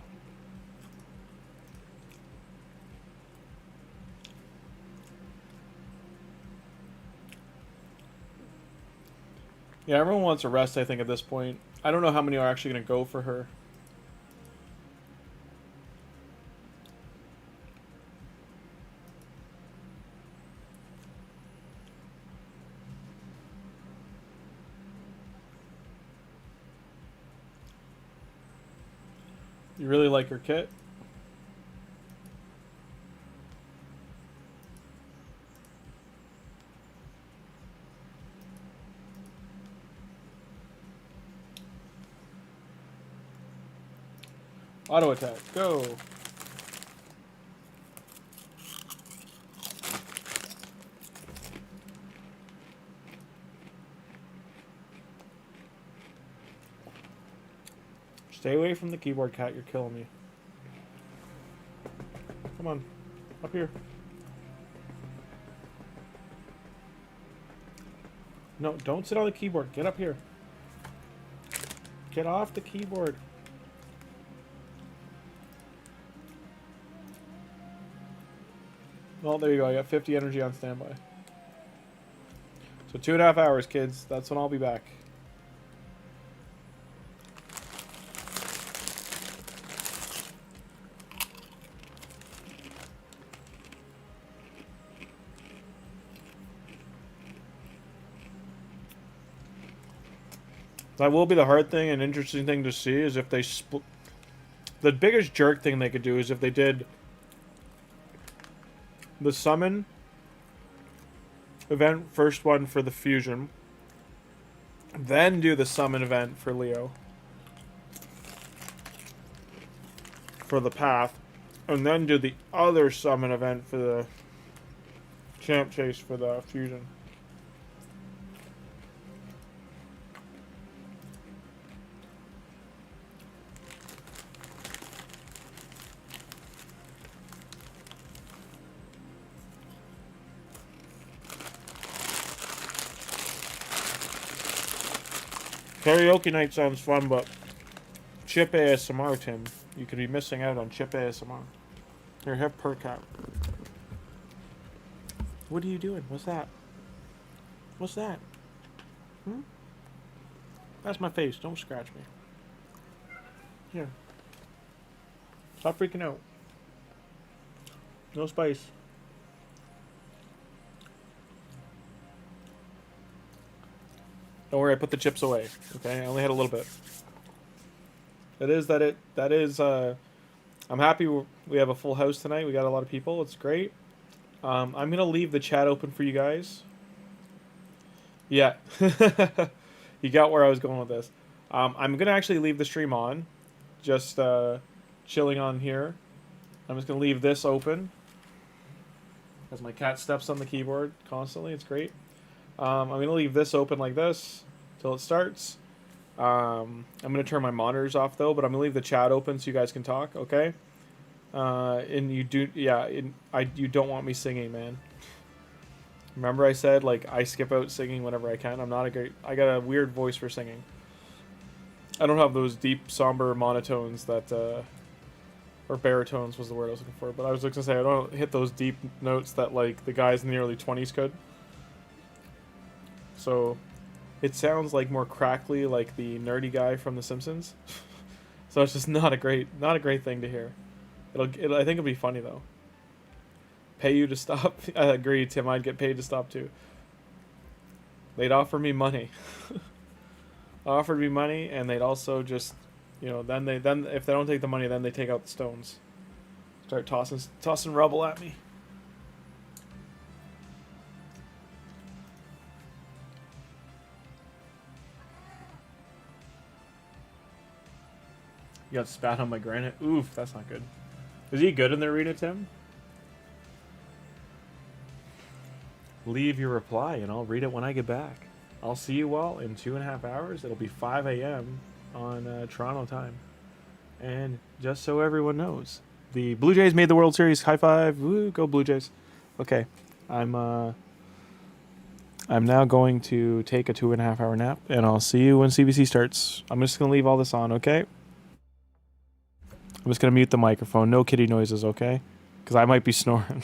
Yeah, everyone wants a rest, I think, at this point. I don't know how many are actually going to go for her. You really like her kit? Auto attack, go! Stay away from the keyboard, cat, you're killing me. Come on, up here. No, don't sit on the keyboard, get up here. Get off the keyboard. Well, there you go. I got 50 energy on standby. So 2.5 hours, kids. That's when I'll be back. That will be the hard thing and interesting thing to see is if they split. The biggest jerk thing they could do is if they did the summon event, first one for the fusion, then do the summon event for Leo for the path, And then do the other summon event for the champ chase for the fusion. Karaoke night sounds fun, but chip ASMR, Tim. You could be missing out on chip ASMR. Here, have per cap. What are you doing? What's that? What's that? Hmm? That's my face. Don't scratch me. Here. Stop freaking out. No spice. Don't worry, I put the chips away. Okay, I only had a little bit. I'm happy we have a full house tonight. We got a lot of people. It's great. I'm gonna leave the chat open for you guys. Yeah, you got where I was going with this. I'm gonna actually leave the stream on, just chilling on here. I'm just gonna leave this open as my cat steps on the keyboard constantly. It's great. I'm gonna leave this open like this till it starts. I'm gonna turn my monitors off though, but I'm gonna leave the chat open so you guys can talk. Okay. And you do, yeah. You don't want me singing, man. Remember I said like I skip out singing whenever I can. I'm not a great. I got a weird voice for singing. I don't have those deep, somber monotones that, or baritones was the word I was looking for. But I was going to say I don't hit those deep notes that like the guys in the early 20s could. So, it sounds like more crackly, like the nerdy guy from The Simpsons. So it's just not a great thing to hear. I think it'll be funny though. Pay you to stop? I agree, Tim. I'd get paid to stop too. They'd offer me money. Offered me money, and they'd also just, you know, then if they don't take the money, then they take out the stones. Start tossing rubble at me. You got spat on my granite. Oof, that's not good. Is he good in the arena, Tim? Leave your reply, and I'll read it when I get back. I'll see you all in 2.5 hours. It'll be 5 a.m. on Toronto time. And just so everyone knows, the Blue Jays made the World Series. High five. Woo, go Blue Jays. Okay. I'm now going to take a 2.5 hour nap, and I'll see you when CVC starts. I'm just going to leave all this on, okay? I'm just going to mute the microphone. No kitty noises, okay? Because I might be snoring.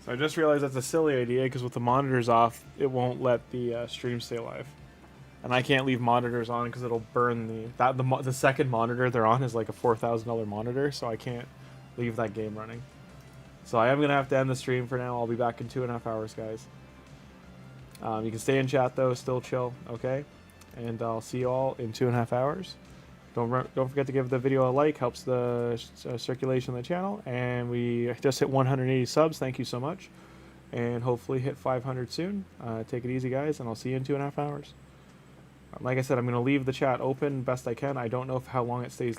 So I just realized that's a silly idea because with the monitors off, it won't let the stream stay live, and I can't leave monitors on because it'll burn the second monitor they're on is like a $4,000 monitor, so I can't leave that game running. So I am gonna have to end the stream for now. I'll be back in 2.5 hours, guys. You can stay in chat though, still chill, okay? And I'll see you all in 2.5 hours. Don't forget to give the video a like, helps the circulation of the channel. And we just hit 180 subs. Thank you so much. And hopefully hit 500 soon. Take it easy, guys, and I'll see you in 2.5 hours. Like I said, I'm going to leave the chat open best I can. I don't know how long it stays